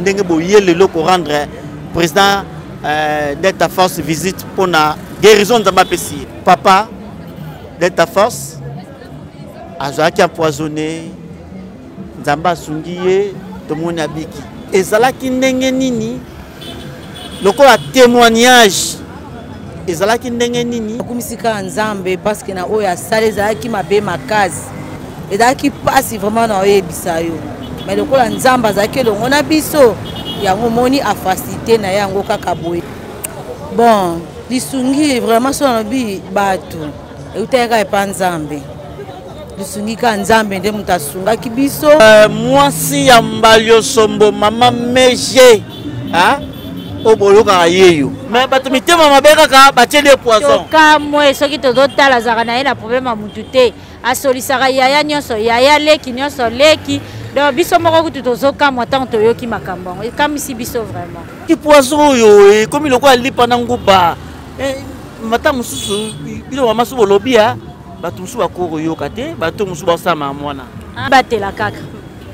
ndenge boye lelo ko rendre président d'État Force visite pour la guérison de ma pessie. Papa d'État Force a qui empoisonné Nzamba Sungiye to moni abiki. Ezalaki ndenge nini lokola témoignage ezalaki ndenge nini akumisika Nzambe parce que na oya sale ezalaki mabe makazi ezalaki pasi vraiment na oyebisa yo mais lokola Nzamba azalaki longo na biso yango moni a facilité na yango kaka boye bon lisungi vraiment so na bi bato euteka epa Nzambe lisungi ka Nzambe nde mutasunga kibiso mwasi ya Mbalio Sombo mama meje hein oboloka yeyo mais bato mitema mabeka ka batele poison kamwe soki tozotala zaka na ye na problème ya mutu te asolisaka yaya nyonso yaya leki nyonso leki donc biso moko kutu tozokamwa ntango toyoki makambo yango ekamisi biso vraiment ki poison oyo ekomi lokola lipa na nguba mata mosusu bilo mama so bolobi ya bato mosusu bakoyoka te bato mosusu basama mwana batela kaka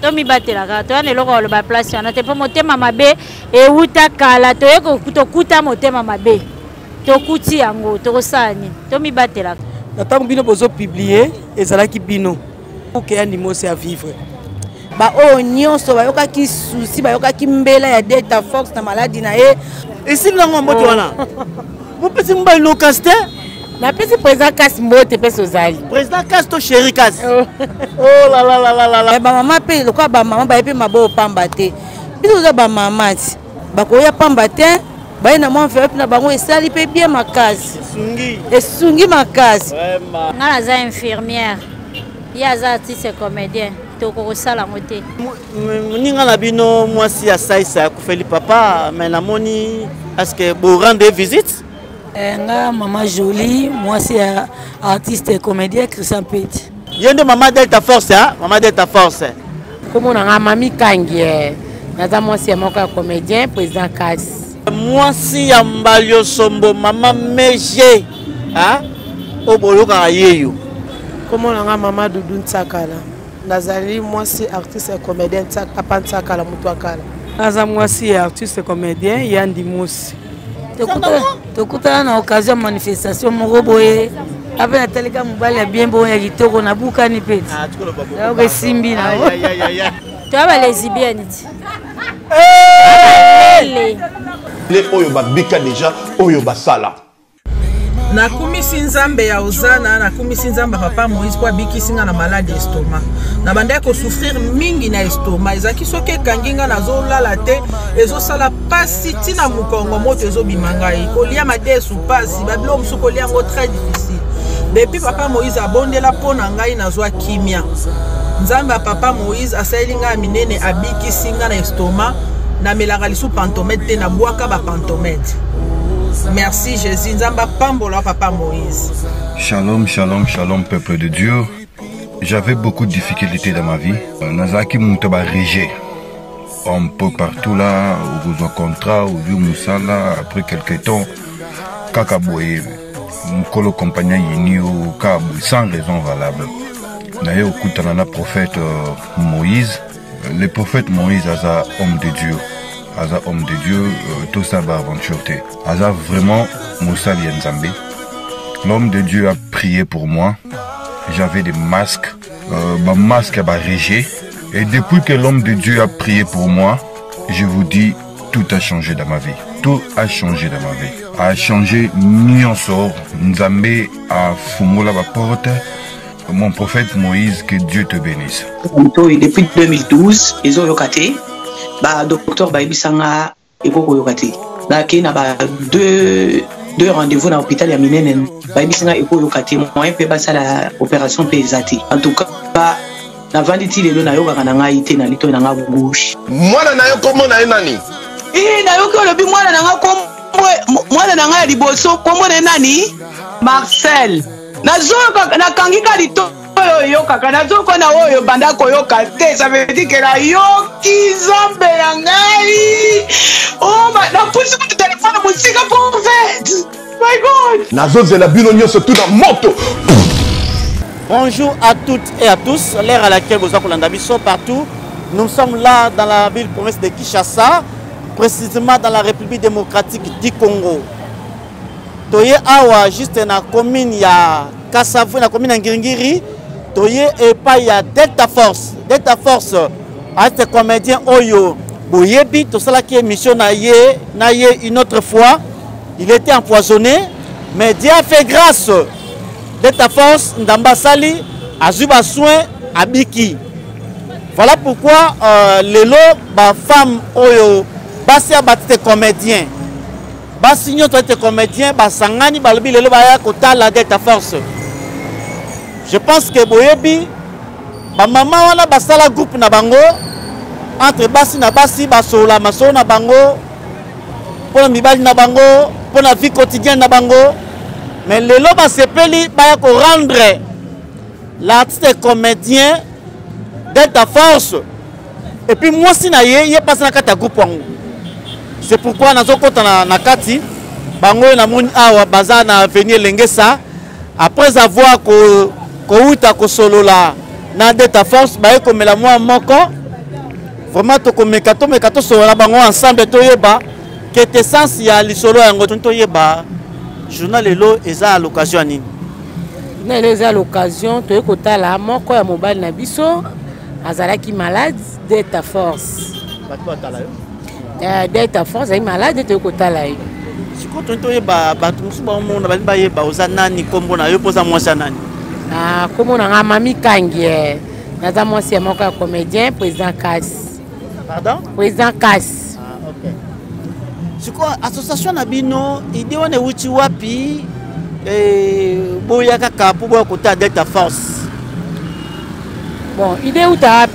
tomi batela kaka toyana eloko oloba place wana te mpo motema mabe euta kala toyeko tokuta motema mabe tokuti yango tokosala nini tomi batela na ntango bino bozopublie ezalaki bino okeya ndimosi ya vivre baoyo nyonso bayokaki susi bayokaki mbela ya d'État Force na maladi na ye esili nango mbote wana mopesi mobali no kasi te napesi président kasi mbote mpe ozali président kasi to chéri kasi oh la la la la la bamama mpe lokola bamama baye mpe maboyo pamba te biso oza bamama ti bakoya pamba te baye na mwa enveloppe na bango esali mpe bien makasi esungi makasi nga naza infirmière ye aza artiste comédien tokokosala yango te moninga na bino mwasi ya saisa akufeli papa mais namoni aske borende visite nga mama Jolie mwasi ya artiste comédien Christian Peti yende mama d'État Force hein mama d'État Force komona nga mami Kangi naza mwasi ya moko ya comédien président Kasi mwasi ya Mbalio Sombo mama meje hein oboloka yeyo komona nga mama Dudu Ntsakala nazali mwasi artiste comédien papa Ntsakala mutu akala naza mwasi ya artiste comédien Yandi Musi tokutana na occasion manifestation moko boye ape natalika mobali ya bien boye ya kitoko na bukani peti yango esimbi na toya balesibienne ti le oyo babika deja oyo basala nakumisi Nzambe ya ozana nakumisi Nzambe papa Moïse po abikisinga na malade estomac na banda ko souffrir mingi na estomac ezaki soki ekanginga nazolala te ezosala pasi tina mukongo moto ezobima ngai kolia matesu pasi babilo mosusu kolia yango très difficile depuis papa Moïse abondela mpo na ngai nazwa kimia Nzambe ya papa Moïse asaleli ngai minene abikisinga na estomac namelaka lisu pantomètre te nabwaka bapantomètre. Merci Jésus, Nzamba pambola papa Moïse. Shalom, shalom, shalom peuple de Dieu. J'avais beaucoup de difficultés dans ma vie. Nazaki Moutaba Régé. Un peu partout là, où vous contrat, où vous Moussala, après quelques temps, Kakaboye, Mukolo compagnon Yini au Kabou, sans raison valable. D'ailleurs, au Koutanana prophète Moïse, le prophète Moïse, Aza homme de Dieu. Aza homme de Dieu, tout ça va aventure. Aza vraiment Moussa Lienzambe. L'homme de Dieu a prié pour moi. J'avais des masques, masque à Régé. Et depuis que l'homme de Dieu a prié pour moi, je vous dis, tout a changé dans ma vie. Tout a changé dans ma vie. A changé Nyonsor, Nzambe a fumola la porte. Mon prophète Moïse, que Dieu te bénisse. Depuis 2012, ils ont yokaté. Docteur Baibisanga et Koko yokate. Qui n'a pas deux rendez-vous dans l'hôpital Yaminene. Baibisanga et Koko yokate. Moi, je peux passer la opération pesate. En tout cas, na vanditi lelo na yoka kana ite na lito na gauche. Mwana na yo komo na nani? Na yo ko lobi mwana na kombo mwana na nga liboso kombo na nani? Marcel. Nazo na kangika lito yo kaka nazo ko na oyo banda ko yo kate ça veut dire que la yo ki Nzambe ya ngai. Oh na pusi ku téléphone musika pour fait. My God. Nazo zela bino nyonso tout dans moto. Bonjour à toutes et à tous, l'ère à laquelle vous avez partout, Nous sommes là dans la ville province de Kinshasa, précisément dans la République démocratique du Congo. Toye awa juste na commune ya Kasavu, na commune Ngingiri, toye et pas ya Delta Force. Delta Force a été comédien Oyo Boyebi, tout cela qui est mission na ye une autre fois. Il était empoisonné, mais Dieu a fait grâce. Delta Force Ndambasali a eu soin à Biki. Voilà pourquoi les lots, les femmes, basi abatite comédien, basi nyoto ete comédien, basangani balobi les lots baya kota la Delta Force. Je pense que boyebi, ba maman wana basala groupe na bango entre basi na basi basola maso na bango, pour mibali na bango, pour la vie quotidienne na bango, mais les lots basepeli baya ko rendre l'artiste comédien Delta Force. Et puis moi si na ye passe na kata groupe wangu. C'est pourquoi nazo kota na kati bango na moni awa baza na avenir Lengesa après avoir ko uta ko solola na Delta Force ba ko mela moi moko vraiment to ko mekato solola bango ensemble to yeba que te sens ya li solo yango to yeba journal lelo eza à l'occasion nini. Na eza à l'occasion to kota la moko ya mobile na biso azalaki malade Delta Force. Delta Force est malade de kotala ye. Siko tonto ye ba musu ba monde ba ba ye ba oza nani kombo na yo poza mwasa nani. Ah kombo na Mami Kangie. Naza mwasi ya moko ya comédien président Kass. Pardon? Président Kass. Ah OK. Siko association na bino ide wane uchi wapi boya kaka po boya kota Delta Force. Bon, idée où tu as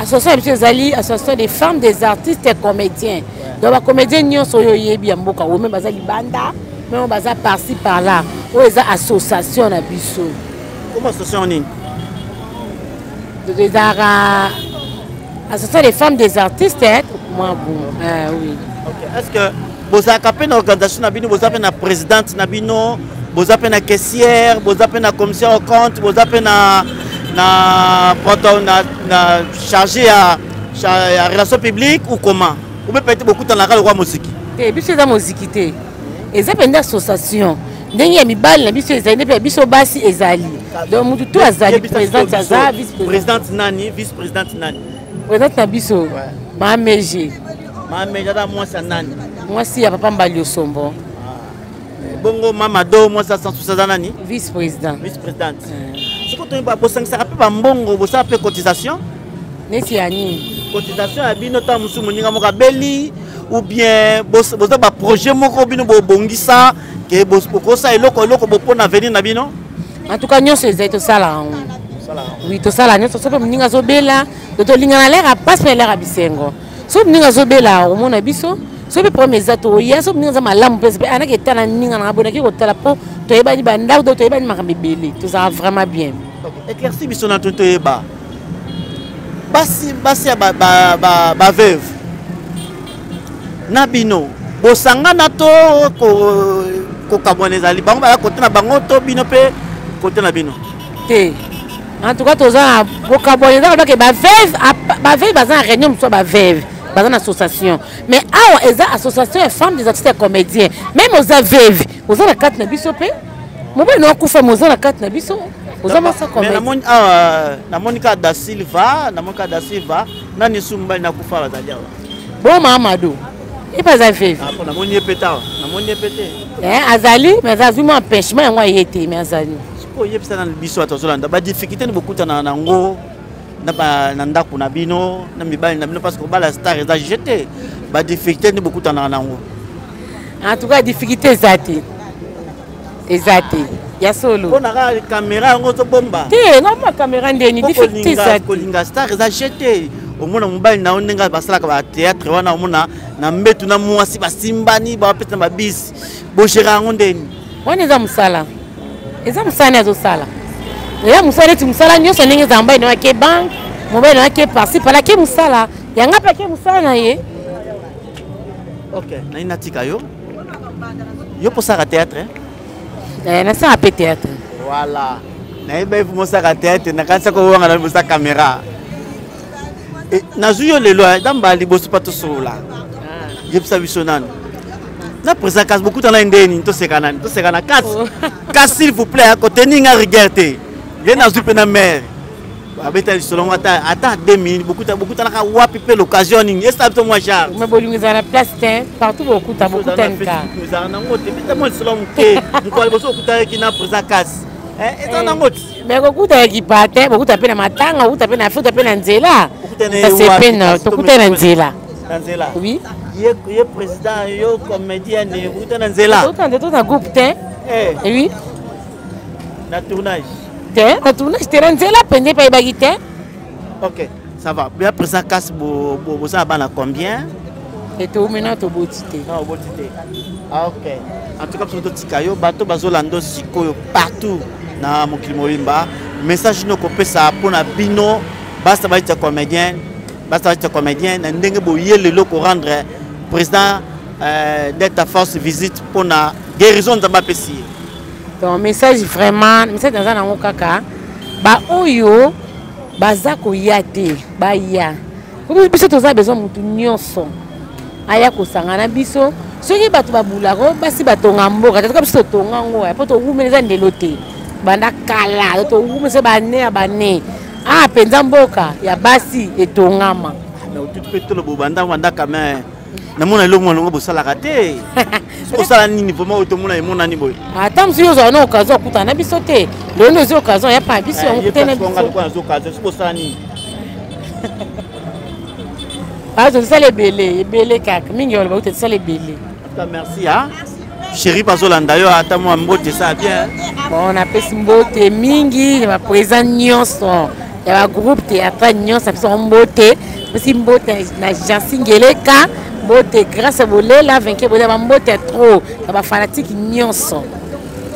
association des femmes, des artistes et comédiens. Donc, les comédiens, nous sommes bien beaucoup. Même les banda, même les par-ci par-là. Ou les associations à Bissau. Comment association est? Association des femmes, des artistes. Moi, bon, oui. Okay. Est-ce que vous avez une organisation, vous avez une présidente, vous avez une caissière, vous avez une commission au compte, vous avez na chargé à relation publique ou comment? Ou peut-être beaucoup dans la musique. Biso za musique te. Eza penda association. Ndenge ya mibali na biso ezali pe biso basi ezali. Donc mutu to azali présidente aza vice-présidente nani, vice-présidente nani. Présidente na biso. Mameje. Mameje da mwasi nani? Mwasi ya papa Mbali Sombo. Bongo mama do mwasi sans nani? Vice-président. Vice-présidente. Vous avez cotisation? Cotisation à binotam musumunga mokabeli ou bien vous avez un projet moko bino bongisa que boko sa eloko bopona venir na bino? En tout cas nous c'est to sala. Oui to sala nous so muninga zo bela to linga na lera passe na lera bisengo. So muninga zo bela o mona biso so be promesa to ya so muninga za malamu pese ana ke tana ninga na bona ki ko tala po to yeba ni banda to yeba ni makambeli to ça vraiment bien. Éclairci biso na tonto yeba. Basi ba veuve. Na bino bosanga na to ko kaboneza li bango ba côté na bango to bino pe côté na bino. Te. En tout cas to za ko kaboneza donc ba veuve baza réunion so ba veuve. Dans une association. Mais ah, eza association de femmes des artistes et comédiens. Même aux veuves, aux la carte na biso pe. Mo ba no kufa mo za la carte na biso. Aux amasa comédien. Na Monica da Silva, nani sumba na kufa bazalia. Bon Mamadou. Et pas za veuve. Ah pour na moni peta, na moni pété. Azali, mais azuma empêchement ngwa yete mais azali. Siko yebisa na biso atozolanda ba difficulté ni bokuta na ngo. Na ndako na bino na mibali na bino parce que bala star eza jeté ba difficulté ni beaucoup tana nango. En tout cas difficulté ezate ya solo on a caméra ngo to bomba te non ma caméra ndeni difficulté ezate ko linga star eza jeté au mona mobali na ondenga basalaka ba théâtre wana omona na mbetu na mwasi basimbani ba peta ba bis bo gérant ndeni wana eza musala azo sala. Ya musala ti musala nyoso ndenge zamba ina ke bank mobile na ke parti pala ke musala yanga pa ke musala na ye. OK na inatika yo pour ça théâtre na ça pe théâtre voilà na iba vous mo ça théâtre na kanisa ko wanga na musa caméra nazuyo lelo damba liboso pato sola yebisa bisonana na président kas beaucoup tana ndeni to sekana kas s'il vous plaît à côté ninga regarder je na zupe na mer abeta selon ata 2 minutes beaucoup tana ka wapi pe l'occasion ni est ça moi jar mais bolingo za na place ten partout beaucoup tenka na ngote beta mo selon ke ko liboso okuta ki na président kas et na ngote mais okuta ki pate okuta pe na matanga okuta pe na futa pe na nzela c'est peine to okuta na nzela oui ye président yo comédien ni okuta na nzela to na groupe ten oui na tournage na tournage te na nzela pende pa ibaki te. Ok ça va bien président kas bo ça bana combien et to maintenant to botité non botité ok en tout cas sur d'autres tikayo bato bazolando sikoyo partout na mokili molimba message no kopesa pona bino basta ba ta comédien na ndenge boye lelo ko rendre président d'État force visite pona guérison de pesi. Donc message vraiment message dans nango kaka ba oyo baza ko yate ba ya ko biso toza besoin mutu nyonso aya ko sangana biso soki bato babulako basi batonga mboka tatoka biso tonga ngo ya poto umeleza ndelo te banda kala to umese bane abane penza mboka ya basi etongama na tout peto lo banda wanda kama na mona lo mona ngo bosala kate bosala nini vraiment otomona emona ni boy ata msiyo zo na occasion kutana biso te lo no zo occasion ya pa biso ngo kutana biso ngo zo occasion bosala nini azo sala ebele kaka mingi wala ba sala ebele. Merci hein chérie bazolanda yo ata mo mbote ça bien bon na pesi mbote mingi ba président nyonso ya ba groupe théâtre nyonso biso mbote pesi mbote na Jansingeleka mbote grâce à bolela vainqueur bolela mbote trop ba fanatique nyonso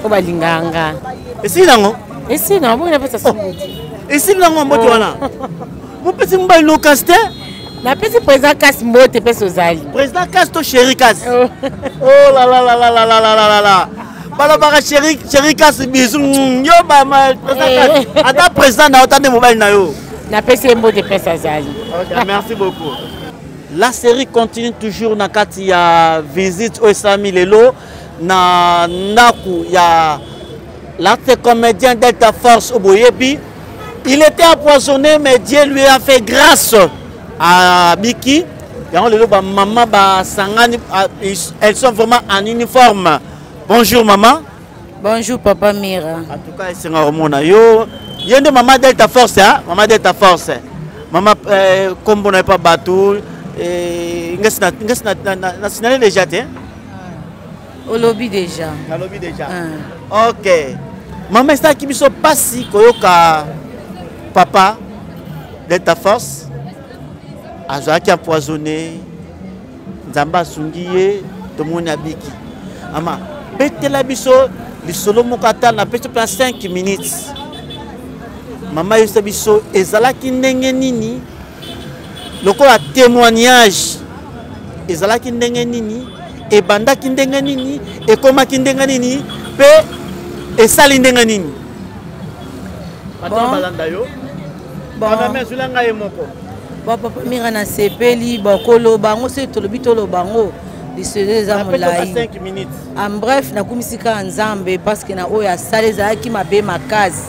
ko balinganga esi nango bon na pesa mbote esi nango mbote wana mo pesi mbali no caste na pesi président Kas mbote pesi ozali président Kas to chéri Kas oh la la la la la la la la bala baka chéri Kas bisu yo ba ma président Kas ata président na otande mobile na yo na pesi mbote pesi ozali. OK merci beaucoup. La série continue toujours na kati ya visite au Sami lelo na naku ya l'acteur comédien d'État force Oboyebi. Il était empoisonné mais Dieu lui a fait grâce à Biki. Maman, elles sont vraiment en uniforme. Bonjour maman. Bonjour papa Mira. En tout cas, c'est un yo. Il y a une maman Delta Force, hein? Maman Delta Force. Maman, comme on n'a pas battu, on a signalé déjà, hein? Au lobby déjà. Au lobby déjà. Ok. Maman, c'est ça qui me sont passés, koyoka papa Delta Force. Azaki empoisonné, Nzamba sungiye, tomoni abiki. Ama, betela biso, lisolo mokata na peso pa 5 minutes. Mama yosa biso, ezalaki ndenge nini, lokola témoignage, ezalaki ndenge nini, ebandaki ndenge nini, ekomaki ndenge nini, pe esali ndenge nini. Madame balanda yo. Madame zulanga yemoko. Papa Mira na sepeli bakolo bango se tolobi tolo bango lisele za molai 5 minutes. En bref na kumisika nzambe parce que na oya sale za ki mabe makazi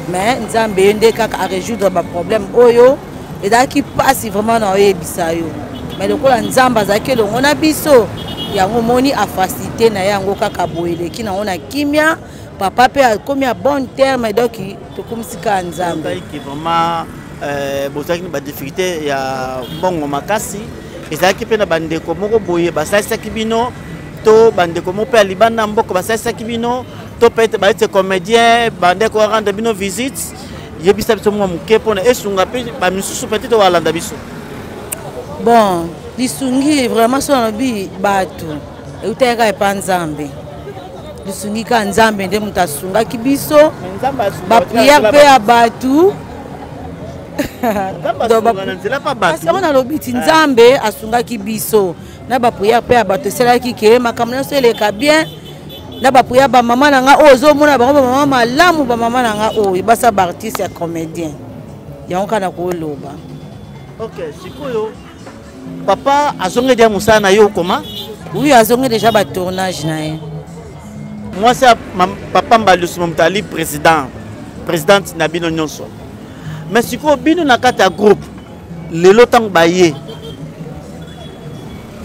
mais nzambe ndé kaka a résoudre ba problème oyo et da ki passe vraiment na oyebisa yo mais lokola nzamba za ke longo na biso yango moni a facilité na yango kaka boyele ki na ona kimia papa pe a komi a bon terme donc to kumisika nzambe qui vraiment bozaki ba difficulté ya mbongo makasi ezalaki pe na bandeko moko boye basalisaki bino to bandeko moko pe ya libanda mboko basalisaki bino to peut-être ba être comédien bandeko rendre bino visite yebisa biso mwa muke pona esunga pe ba misusu peut-être walanda biso bon lisungi vraiment so na bi batu euteka epa nzambe lisungi ka nzambe nde mutu asungaki biso ba prière pe ya batu na lobi ti nzambe asungaki biso na ba prière pe ya bato esalaki ke makambo nyonso eleka bien na ba prière ba mama na nga oyo ozomona bango ba mama malamu ba mama na nga oyo basa ba artiste ya comédien yango kana koloba. Ok, sikoyo. Papa azonge dia musala na yo comment? Oui, azonge déjà ba tournage na ye. Moi c'est papa Mbalus Momtali présidente na bino nyonso. Mais sikoyo bino na kata groupe lelo tang baye.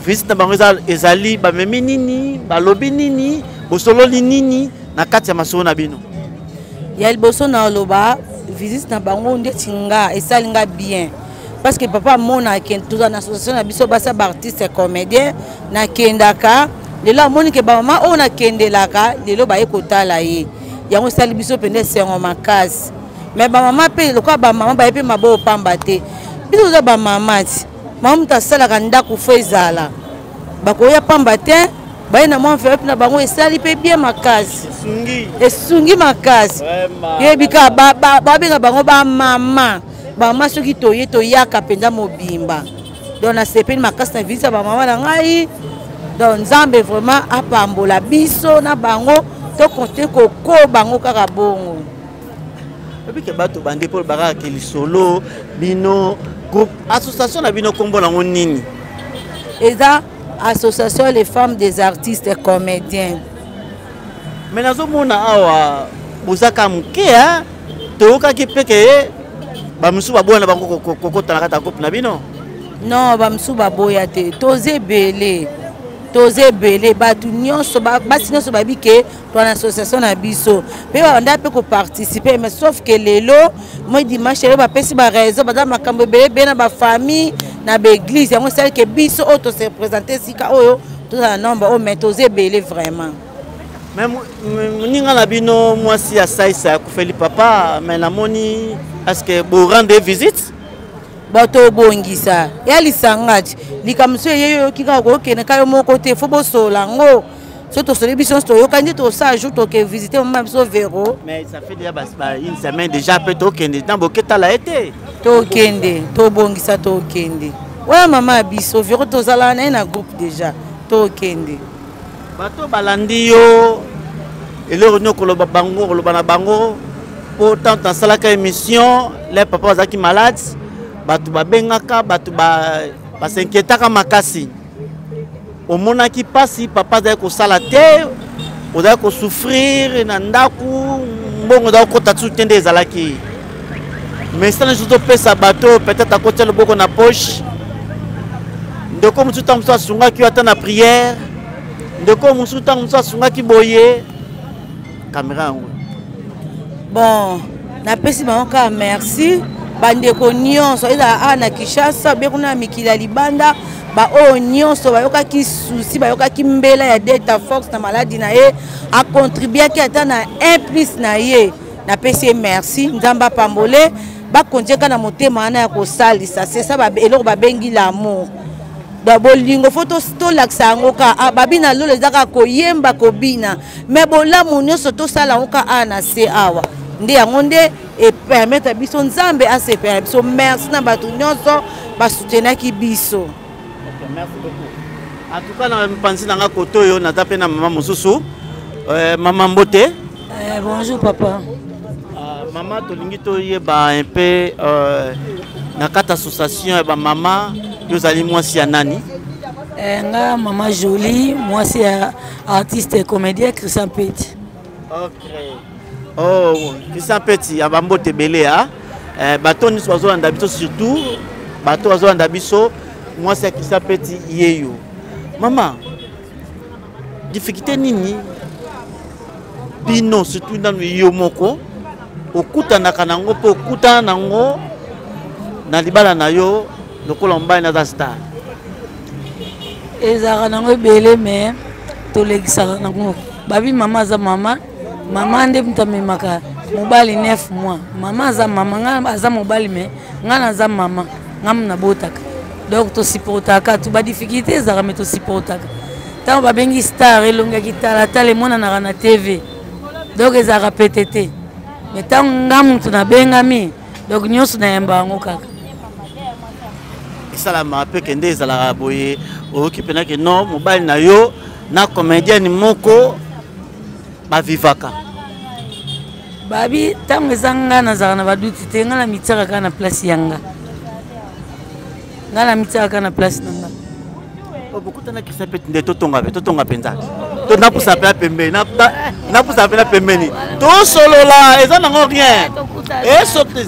Visite na bango ezali ba memi nini, ba lobi nini, bosololi nini na kati ya masolo na bino. Ya liboso na loba visite na bango ndeti nga esalinga bien. Parce que papa mona ken tout dans association na biso basa ba artiste comédien na kendaka lelo moni ke ba mama ona kendelaka lelo ba ekotala ye yango sali biso pende sengo makasi mais ba mama pe lokwa ba mama ba pe mabo pamba te biso za ba mama ti mama ta sala kanda ku fo ezala ba ko ya pamba te ba na mo fe na bango esali pe bien makasi esungi makasi yebika ba benga bango ba mama ba mama soki toye toyaka penza mobimba donc na sepeli makasi na visa ba mama na ngai donc nzambe vraiment apambola biso na bango to konte koko bango kaka bongo ebike bato bande pour baka ke solo bino groupe association na bino kombo na nini eza association les femmes des artistes et comédiens mais nazo mona awa bozaka muke ha toyoka ki peke ba musu babona bango kokota na kata groupe na bino non ba musu baboya te toze belé batu nyonso basi nyonso babike to na association na biso pe banda pe ko participer mais sauf que lelo moi dimanche ba pesi ba raison ba makambo belé na ba famille na ba église yango c'est que biso auto se présenter sika oyo tout un nombre o mais toze belé vraiment même ninga na bino moi si ya saisa ku feli papa mais na moni est-ce que vous rendez visite bato bongisa ya lisangati likamso yeyo kika ko kene kayo moko te fo bosola ngo so to soli biso to yo kandi to sa ajoute que visiter maman biso Véro mais ça fait déjà une semaine déjà peut to kende dans boketa la été to kende to bongisa to kende ouais maman biso Véro to zala na groupe déjà to kende bato balandi yo elero nyoko lo bango lo bana bango pourtant dans salaka émission les papas zaki malades batu babengaka batu ba s'inquiétaka makasi omonaki pasi papa za ko sala te oza ko souffrir na ndaku mbongo za ko tatsu tende ezalaki mais ça ne juste pesa bato peut-être à côté le boko na poche ndeko musuta musa sunga ki ata na prière ndeko musuta musa sunga ki boye caméra bon na pesi bango merci bandeko nyonso eza ana Kishasa bekuna mikila libanda ba o nyonso bayoka ki souci bayoka ki mbela ya Delta Fox na maladie na ye a contribuer ki ata na 1+ na ye na pesi merci nzamba pambole ba konjeka na motema na ya ko salisa c'est ça ba eloko ba bengi l'amour da bolingo photo to laksa ngoka babina lolo ezaka koyemba kobina mais bolamu nyonso to sala ngoka ana se awa nde yango nde et permettre biso nzambe a se permettre biso merci na bato nyonso ba soutenaki biso. Merci beaucoup. En tout cas na mpanzi nanga koto yo na tape na maman mosusu maman Mbote. Bonjour papa. Maman tolingi to yeba un peu na kata association ba maman yo zali mwasi ya nani? Nga maman Jolie, mwasi ya artiste et comédien Christian Petit. OK. Oh, Christian Petit ya Mbote belé ha. Bato ni sozo anda biso surtout bato sozo anda biso mwasi ya Christian Petit yeyo. Maman, difficulté nini? Bino surtout dans yo moko okutana kanango po okutana nango na libala na yo lokola mbai na star. Ezaka nango belé mais tolegisaka nango. Babi mama za mama nde mtamemaka mobali 9 mois. Mama za mama nga aza mobali mais nga na za mama ngam na botaka. Donc to supportaka tu ba difficulté ezaka mais to supportaka. Tant babengi star elonga kitala tale mona na TV. Donc ezaka PTT. Mais tant ngam tu na bengami donc nyonso na yamba ngo kaka. Salama pe kende ezala boye okipena ke non mobali na yo na comédienne moko ba vivaka. Babi tango ezanga na zaka na baduti te nga na mitaka kana place yanga. ngala mitaka na place nanga beaucoup de qui s'appelle de totonga penza to na pour s'appeler pembe na pour s'appeler pembeni to solo là ils en ont rien et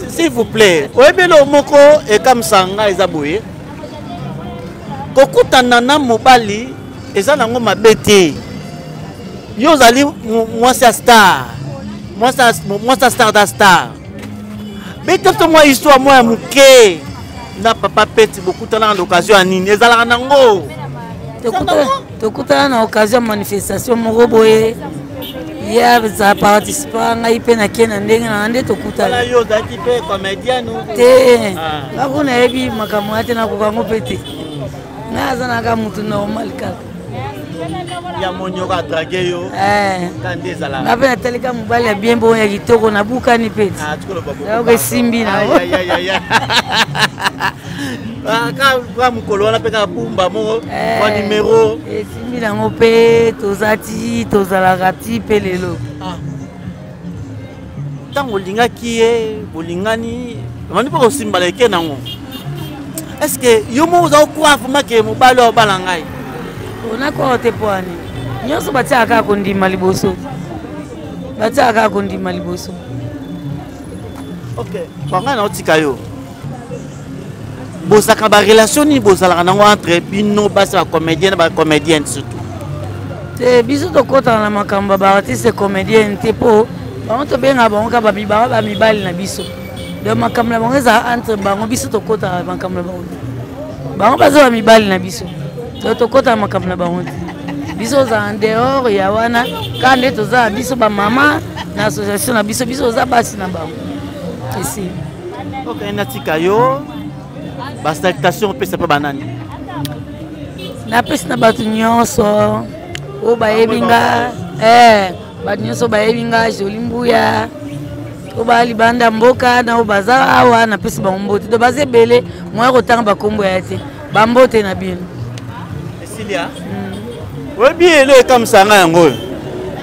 s'il vous plaît oyebelo moko et comme sanga ezaboye kokutana na mobali eza nango mabete yo zali moi c'est star moi ça star da star bete to moi histoire moi muke na papa peti bokutana na l'occasion ya nini ezalaka nango tokutana na occasion manifestation moko boye ya za participa ngai pe na kena ndenge na nde tokutana yo zaki pe comédien no te bakuna yebi makambo ate na kubango pete na azana mutu normal kaka ya monyoka adrage yo kande zala ngape na teleka mobali ya bien bon ya kitoko na bukani pete ya simbi na ka mukolo wana pe ka bumba mo kwa numéro simbi nango pe tozati tozalaka ti pe lelo ntango olingaki ye bolingani mani mpo kosimbala eke nango est ce que yo mo oza okura vraiment ke mobali oyo obala ngai onakora te po ani nyonso batiaka kaka kondima liboso batiaka kaka kondima liboso ok bangai na otika yo bozalaka barelation nini bozalaka nango entre bino basi bacomédienne bacomédienne surtout te biso tokotana na makambo ya baartiste comédienne te mpo bango tobengaka bango kaka bango bamibali na biso donc makambo na bango ezala entre bango biso tokotaka makambo na bango bango baza bamibali na biso tokotana makambo na bango te biso ozala en dehors ya wana kaka nde tozala biso bamama na association na biso oza basi na bango esi ok natika yo basalutation opesa mpe banani napesi na bato nyonso oyo bayebi nga bato nyonso bayebi nga Jolie Mbuya oyo baya libanda mboka na oyo baza awa napesi bango mbote do baza ebele moya kotanga bakombo ya te bambote na bino esilia oyebi elo ekamwisanga yango oyo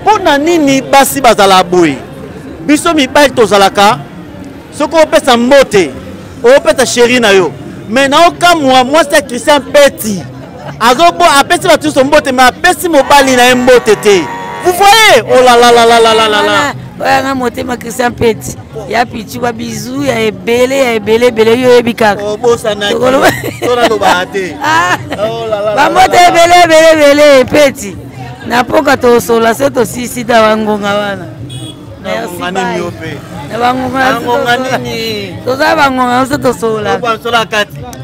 mpo na nini basi bazala boye biso mibali tozalaka soki opesa mbote opesa sheri na yo mais na okamwa mwasi ya Christian Peti apesi bato nyonso mbote mais apesi mobali na ye mbote te vous voyez oh la la la la la la la oyanga motema Christian Peti ya pichu ba bizu ya ebele yo yebi kaka obosana tona loba te bambote ebele Peti na poka tosola se tosisida bangonga wana na bangonga nini toza bangonga nyonso tosola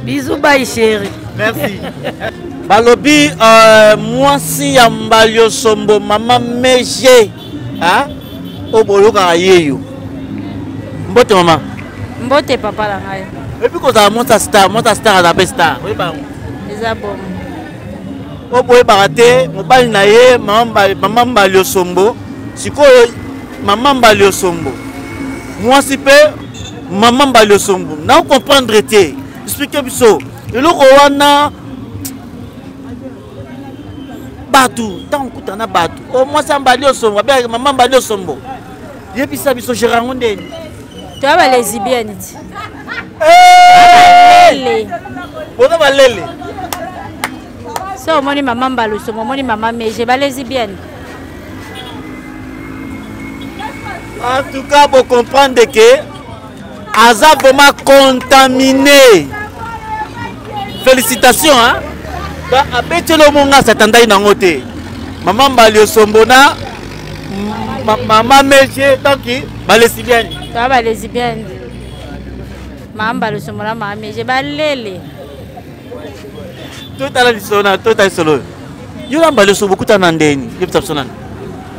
bizu bai sheri merci balobi mwasi ya Mbalio Sombo mama Meje oyo boyokaka ye yo mbote mama mbote papa na ngai epi kozala mwasa star aza mpe star oyebaka eza bomo oyo boyebaka te mobali na ye mama Mbalio Sombo sikoyo mama Mbalio Sombo mwasi mpe mama Mbalio Sombo na okomprendre te explike biso eloko wana bato ntango okutana bato o mwasi ya Mbalio Sombo abe mama Mbalio Sombo yebisa biso gerango ndeni toya balesibienne ti lele boza balele so omoni mama Mbalio Sombo omoni mama Meje balesibienne en tout cas vous comprenez que aza vraiment contaminé félicitations hein abeti lo monga satandai nango te mama Mbalio Sombo na mama Meje donc balesibienne toya balesibienne mama Mbalio Sombo na mama Meje balele totala lisolo tota lisolo yo na Mbalio Sombo kutana ndeni yebisa biso nani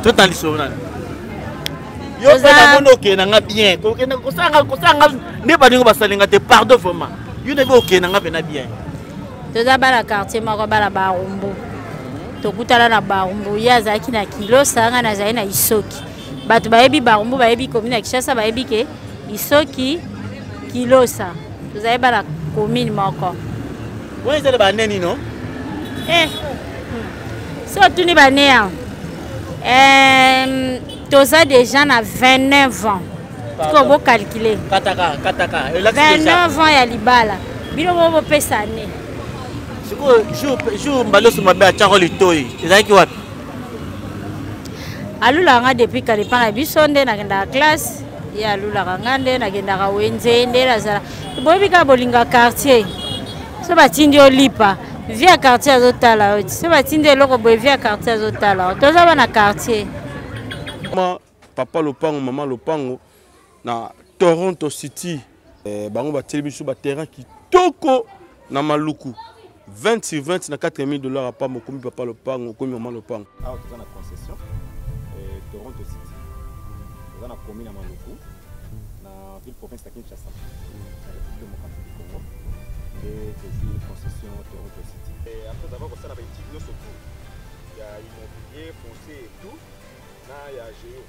totala lisolo nani yo pe na mono okenda nga bien kosanga nde baningo basalinga te pardon vraiment yo nebe okenda nga pena bien toza bala quartier moko bala barumbu tokutana na barumbu ye azalaki na Kilosa nga nazali na Isoki bato bayebi barumbu bayebi commune ya Kinshasa bayebi ke Isoki Kilosa tozali bala commune moko oyo ezali baneni no so tuni baneya toza déjà na 29 ans. Comment calculer? 29 ans ya libala. bino mo pesa ne jour mbaloso mabe achako litoi ezalaki wapi alulanga depuis kalipanga biso nde nakendaka classe ye alulaka nga nde nakendaka wenze nde nazala boyebi kaka bolinga quartier so batindi olipa vie ya quartier azotala oti so batindi eloko boye vie ya quartier azotala toza bana quartier papa lopango mama lopango na Toronto City bango bateli biso ba terrain kitoko na Maluku 20 sur 20 na $4,000 pa mokomi papa lopango komi mama lopango awa toza na concession Toronto City toza na commune ya Maluku na ville province ya Kinshasa na République démocratique du Congo et tozi concession Toronto City après avoir kosala ba étude nyonso tout ya immobilier foncier et tout na ya géo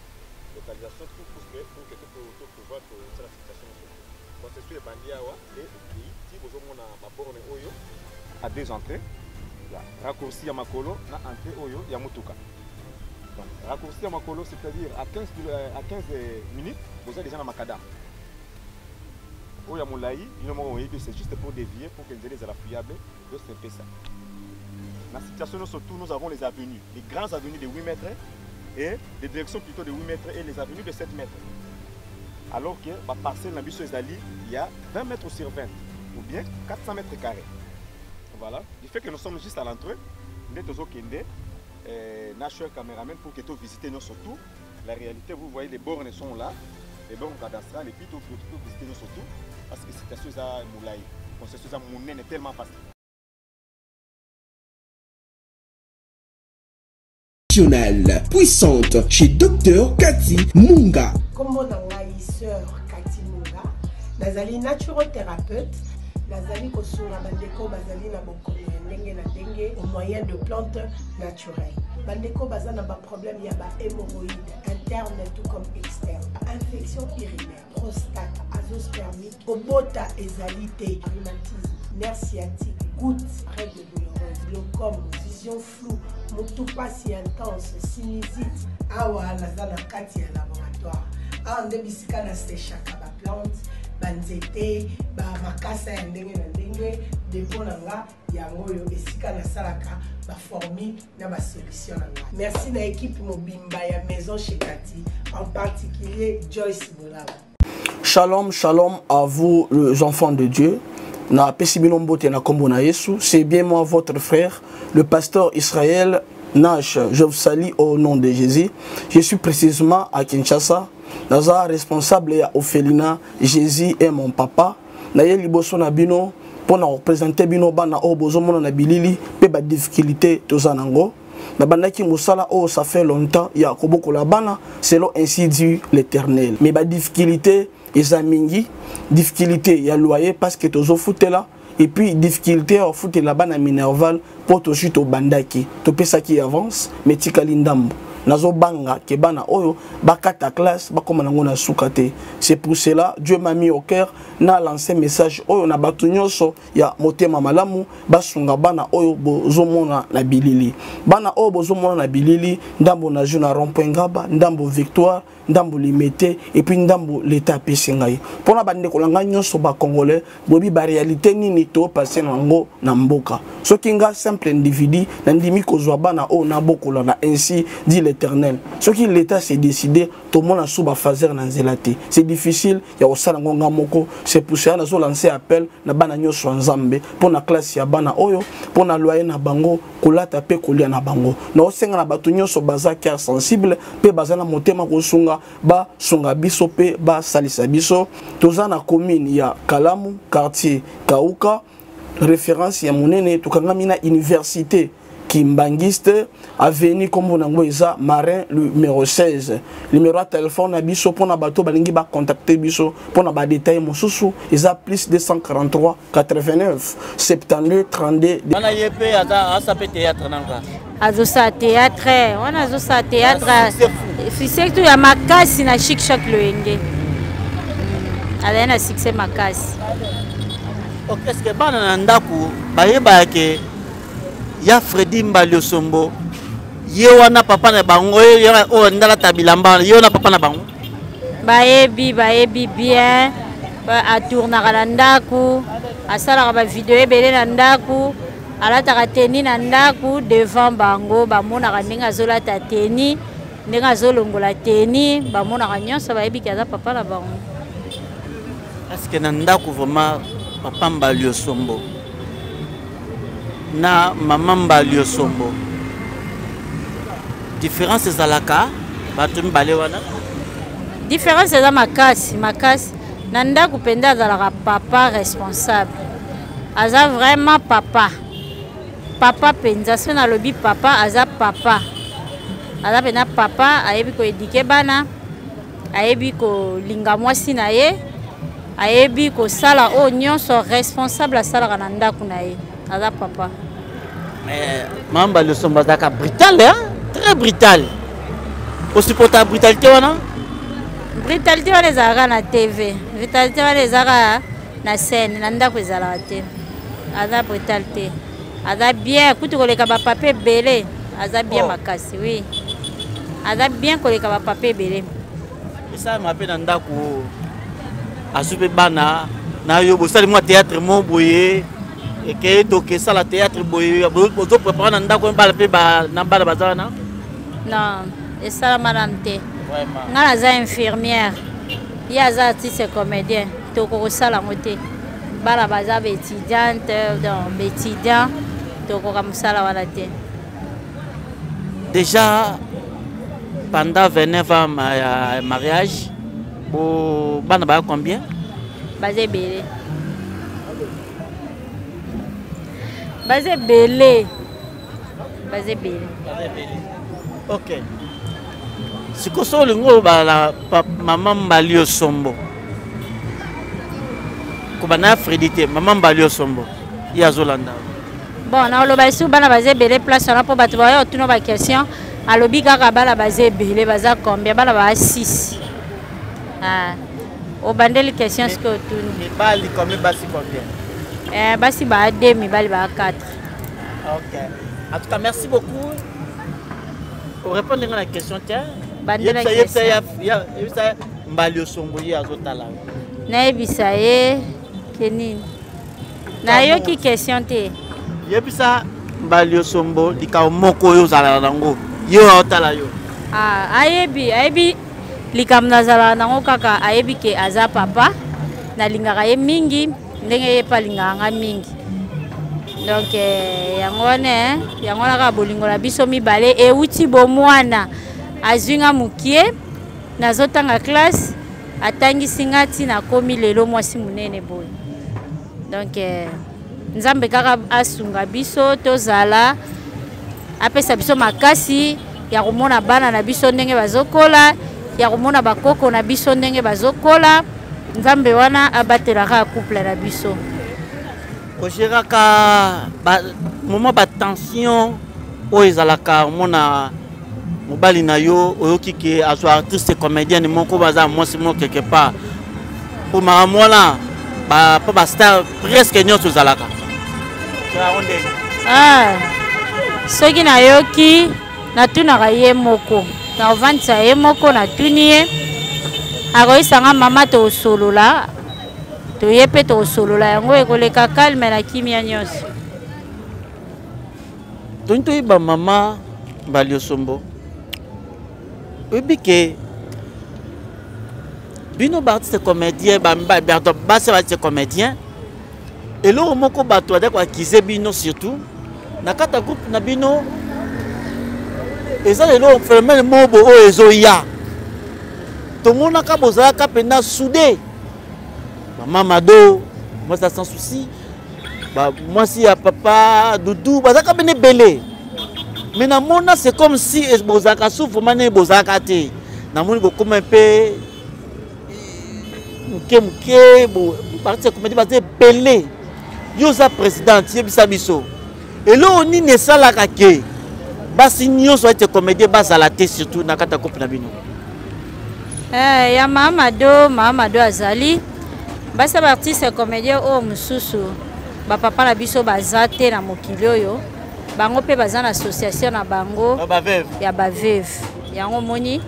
localisation tout pour que tout pouvoir que la situation concession ebandi awa et ti bozomona baborne oyo à deux entrées raccourci ya makolo na entrée oyo ya motuka. Donc raccourci ya makolo c'est-à-dire à 15 minutes vous êtes déjà dans makadam oyo ya molai c'est juste pour dévier pour que les à la fiable donc c'est un peu ça. La situation surtout nous avons les avenues, les grandes avenues de 8 mètres et des directions plutôt de 8 mètres et les avenues de 7 mètres. Alors que la parcelle na biso ezali il y a 20 mètres sur 20 ou bien 400 mètres carrés. Voilà, du fait que nous sommes juste à l'entrée, nous sommes national caméraman pour que tu visites nous surtout. La réalité, vous voyez, les bornes sont là, les bornes cadastrales, et puis tu peux visiter nous surtout, parce que c'est quelque chose à moulay. C'est quelque chose à mouner, est tellement facile. Puissante chez Dr Cathy Munga. Comme on a une sœur Cathy Munga, nazali naturothérapeute. Nazali kosunga bandeko bazali na bokomi ndenge na ndenge au moyen de plantes naturelles. Bandeko bazana ba problème ya ba hémorroïdes interne tout comme externe, infection urinaire, prostate, azoospermite, obota ezalité, rhumatisme, nerf sciatique, gouttes, règles douloureuses, glaucome, vision floue, motopathie intense, sinusite. Awa nazana kati ya laboratoire. Awa ndebisika na séchaka ba plante banzete ba makasa ya ndenge na ndenge depo na nga yango yo esika na salaka ba formule na ba solution na nga. Merci na équipe mobimba ya maison chez Cathy, en particulier Joyce Bolaba. Shalom, shalom à vous les enfants de Dieu. Na pesibino mbote na kombo na Yesu, c'est bien moi votre frère, le pasteur Israël Nash. Je vous salue au nom de Jésus. Je suis précisément à Kinshasa. Naza responsable ya Ophelina, Jésus est mon papa. Naye liboso na bino pour na représenter bino bana o bozomona na bilili pe ba difficulté tozanango. Na bandaki musala o ça fait longtemps ya koboko la bana selon ainsi dit l'Éternel. Mais ba difficulté ezamingi, difficulté ya loyer parce que tozo futela et puis difficulté à futela bana minerval pour to chute au bandaki. To pesa qui avance mais tikali ndambo. Nazo banga ke bana oyo bakata classe bakoma nango na sukate. C'est pour cela Dieu m'a mis au cœur na lancé message oyo na batu nyonso ya motema malamu basunga bana oyo bozomona na bilili. Bana oyo bozomona na bilili ndambo na juna rond-point Ngaba, ndambo Victoire, ndambo Limete et puis ndambo l'état pesingai. Pona bande kolanga nyonso ba congolais bobi ba réalité nini to passer nango na mboka. Soki nga simple individu na ndimi kozwa bana oyo na bokola na ainsi dit l'Éternel. Ce qui l'État s'est décidé, tout le monde a sous fazer dans zélati. C'est difficile, il y a aussi ngonga moko. C'est pour ça que nous lancé appel na bana nyoso nzambe pour na classe ya bana oyo, pour na loyer na bango, kolata pe kolia na bango. Na osenga na batu nyoso baza cœur sensible, pe baza na motema ko sunga ba sunga biso pe ba salisa biso. Toza na commune ya Kalamu, quartier Kauka, référence ya monene tukangami na université Kimbangiste, avenue comme on a Marin numéro 16. Numéro de téléphone à biso pour na bateau balingi ba contacter biso pour na ba détail mosusu isa plus 243 89 72 32. Bana yepe asa pe théâtre nanga. Azosa théâtre, on azosa théâtre. C'est tout ya makasi na chic chaque loenge. Ala na succès makasi. OK, est-ce que bana ndaku bayeba ke ya Freddy Mbalio Sombo ye wana papa na bango ye o ndala tabilamba ye wana papa na bango bayebi bien ba atourna kala ndaku asalaka bavideo ebele na ndako alataka teni na ndako devant bango bamonaka ndenge azolata teni ndenge azolongola teni bamonaka nyonso bayebiki aza papa na bango. Est-ce que na ndako vraiment papa Mbali Osombo na mama Mbali Osombo différence ezalaka bato mibale wana? Différence eza makasi na ndako penda azalaka papa responsable aza vraiment papa penza so nalobi papa aza papa pena papa ayebi koedike bana ayebi kolinga mwasi na ye ayebi kosala oyo nyonso responsable asalaka na ndako na ye aza papa. Mama Mbali Osombo azalaka brutal, très brutal. Osupporta brutalité wana? Brutalité wana ezalaka na TV, brutalité wana ezalaka na scène na ndako ezalaka te. Aza brutalité aza bien kutu koleka bapapa ebele aza bien makasi, oui aza bien koleka bapapa ebele. Esa mape na ndako asupe bana na yo bosali mwa théâtre mo boye eke toke sala théâtre boye bozo préparer na ndako mbala pe ba na bala bazana? Non, esalama na te. Nga naza infirmière ye aza artiste comédien tokokosala yango te bana baza baétudiante donc baétudiant tokoka mosala wana te. Déjà pendant 29 ans mariage bana baya combien? Baza ebele baza ebele. Ok. Sikoso lingo bala mama Mbali Osombo kubana Fredité mama Mbali Osombo ya Zolanda. Bon na oloba isu bana baza ebele place wana po bato baya otuna ba question alobi kaka bana baza ebele baza combien bana ba 6 obandeli question ce que otuni bali combien basi combien basi ba 2 mibali ba 4. Ok, en tout cas merci beaucoup pour répondre à la question. Tiens Mbali Osombo ye azotala nayebisa ye kenini nayoki question te yebisa Mbali Osombo likao moko oyo ozalaka nango yo aotala yo? ayebi likambo nazalaka nango kaka ayebi ke aza papa nalingaka ye mingi ndenge ye pa alingaka nga mingi donc yango wana kaka bolingo na biso mibale euti bomwana azwinga mukie nazotanga classe atangisi nga ntina akomi lelo mwasi munene boye donc nzambe kaka asunga biso tozala apesa biso makasi ya komona bana na biso ndenge bazokola ya komona bakoko na biso ndenge bazokola nzambe wana abatelaka couple na biso. Ogéraka moment batension oyo ezalaka omona mobali na yo oyoki ke azwa artiste comédienne moko baza mwasi moko quelque part po makambo wana po bastar presque nyonso ezalaka soki nayoki natunaka ye moko naovandisa ye moko natuni ye akoyisanga mama tosolola toye mpe tosolola yango ekoleka calme na kimia nyonso. toni toyeba mama Mbali Osombo oyebi ke bino baartiste comédien basi baartiste comédien eloko moko bato adako akize bino surtout na kata groupe na bino eza lelo phénomène mobo oyo ezoya tomonaka bozalaka mpena soudé mama Mado mwasi sans souci mwasi ya papa Doudou bazalaka bene ebele mais namona c'est comme si bozalaka souffre mane bozalaka te namoni bokoma mpe muke parti comédie baza ebele yo oza présidente yebisa biso eloko nini esalaka ke basi nyonso ete comédien bazala te surtout na kati ya couple na bino? Ya mama Mado azali basi baartiste comédien oyo mosusu bapapa na biso baza te na mokili oyo bango mpe baza na association na bango ya baveve yango moni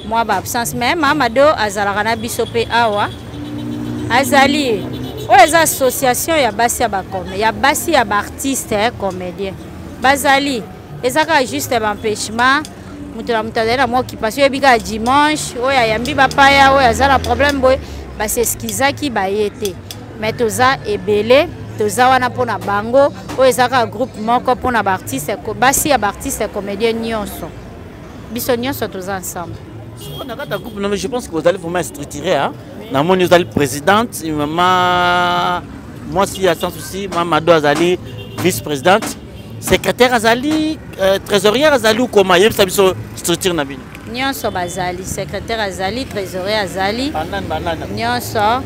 mwa baabsence mais mama Mado azalaka na biso mpe awa azali oyo eza association ya basi ya bakome ya basi ya baartiste comédien bazali ezaka juste baempêchement moto na moto azali na mwa occupation oyebi kaka dimanche oyo ayambi bapaya oyo aza na problème boye baseskizaki baye te mais toza ebele toza wana mpona bango oyo ezaka groupe moko mpona baartiste basi ya baartiste comédien nyonso biso nyonso toza ensemble. Je pense que vous allez vraiment structurer. Hein? Vous allez présidente, maman, moi aussi, sans souci, maman Azali, vice-présidente, secrétaire Azali, trésorière Azali ou comment? Il y a une structure. Nyonso Bazali, secrétaire Azali, trésorier Azali. Nyonso.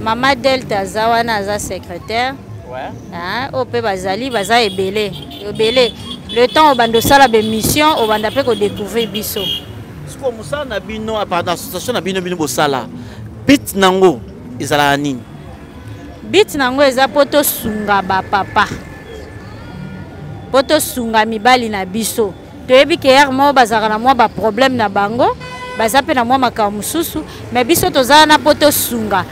Maman Delta Zawana Aza secrétaire. Ouais. Hein? Ope Bazali, Baza ebele. Ebele. Le temps au bando sala be mission au bando pe ko découvrir biso. Siko musala na bino à part l'association na bino bino bosala. Bit nango ezala nini? Bit nango eza poto sunga ba papa. Poto sunga mibali na biso. Toyebi ke hier mo bazaka na mwa ba problème na bango, baza pe na mwa makambo mususu, mais biso tozala na poto sunga.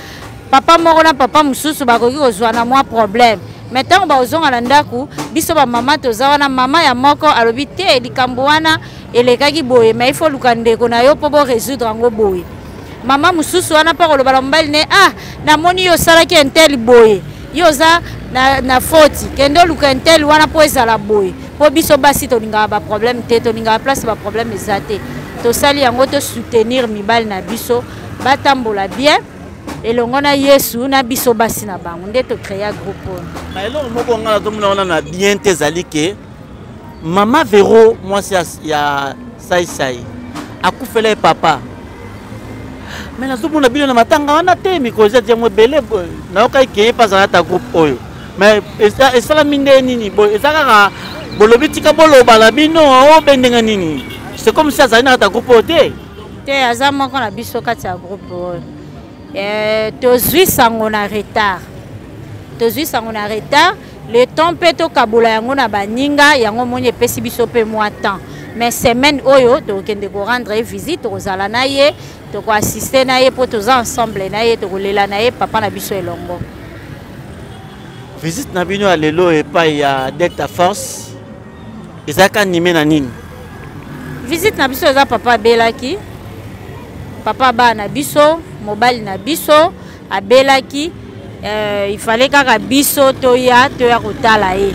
Papa moko na papa mususu bakoki kozwa na mwa problème. Maintenant ba ozonga na ndaku biso ba mama toza wana mama ya moko alobi te likambo wana elekaki boye mais il faut luka ndeko na yo po bo résoudre ngo boye. Mama mususu wana pa koloba mbali ne namoni yo salaki entel boye. Yo za na faute kendo luka entel wana po ezala boye. Po biso basi toninga ba problème te toninga place ba problème ezate. To sali yango to soutenir mibali na biso batambola bien. Et l'on Yesu na biso basi na bango nde to créer groupe. Mais là moko ngala to mona na bien te zalike. Mama Véro moi c'est ya sai akufela papa. Mais na zomona bino na matanga wana te mikoza je mo belé na okai ke pas na ta groupe oyo. Mais esala minde nini boy ezaka bolobi tika boloba la bino o bendenga nini. C'est comme ça na ta groupe te. Te azama ko na biso kati ya groupe oyo. Tozui sango na retard. Tozui sango na retard. Le temps peut to kabula yango na baninga yango moni epesi biso pe moi temps. Mais semaine oyo to kende ko rendre visite aux ala na ye, to ko assister na ye po toza ensemble na ye to ko lela na ye papa na biso elongo. Visite na bino alelo e pa ya Delta Force. Ezaka animé na nini? Visite na biso za papa belaki. Papa ba na biso mobile na biso abelaki il fallait kaka biso toya kotala ye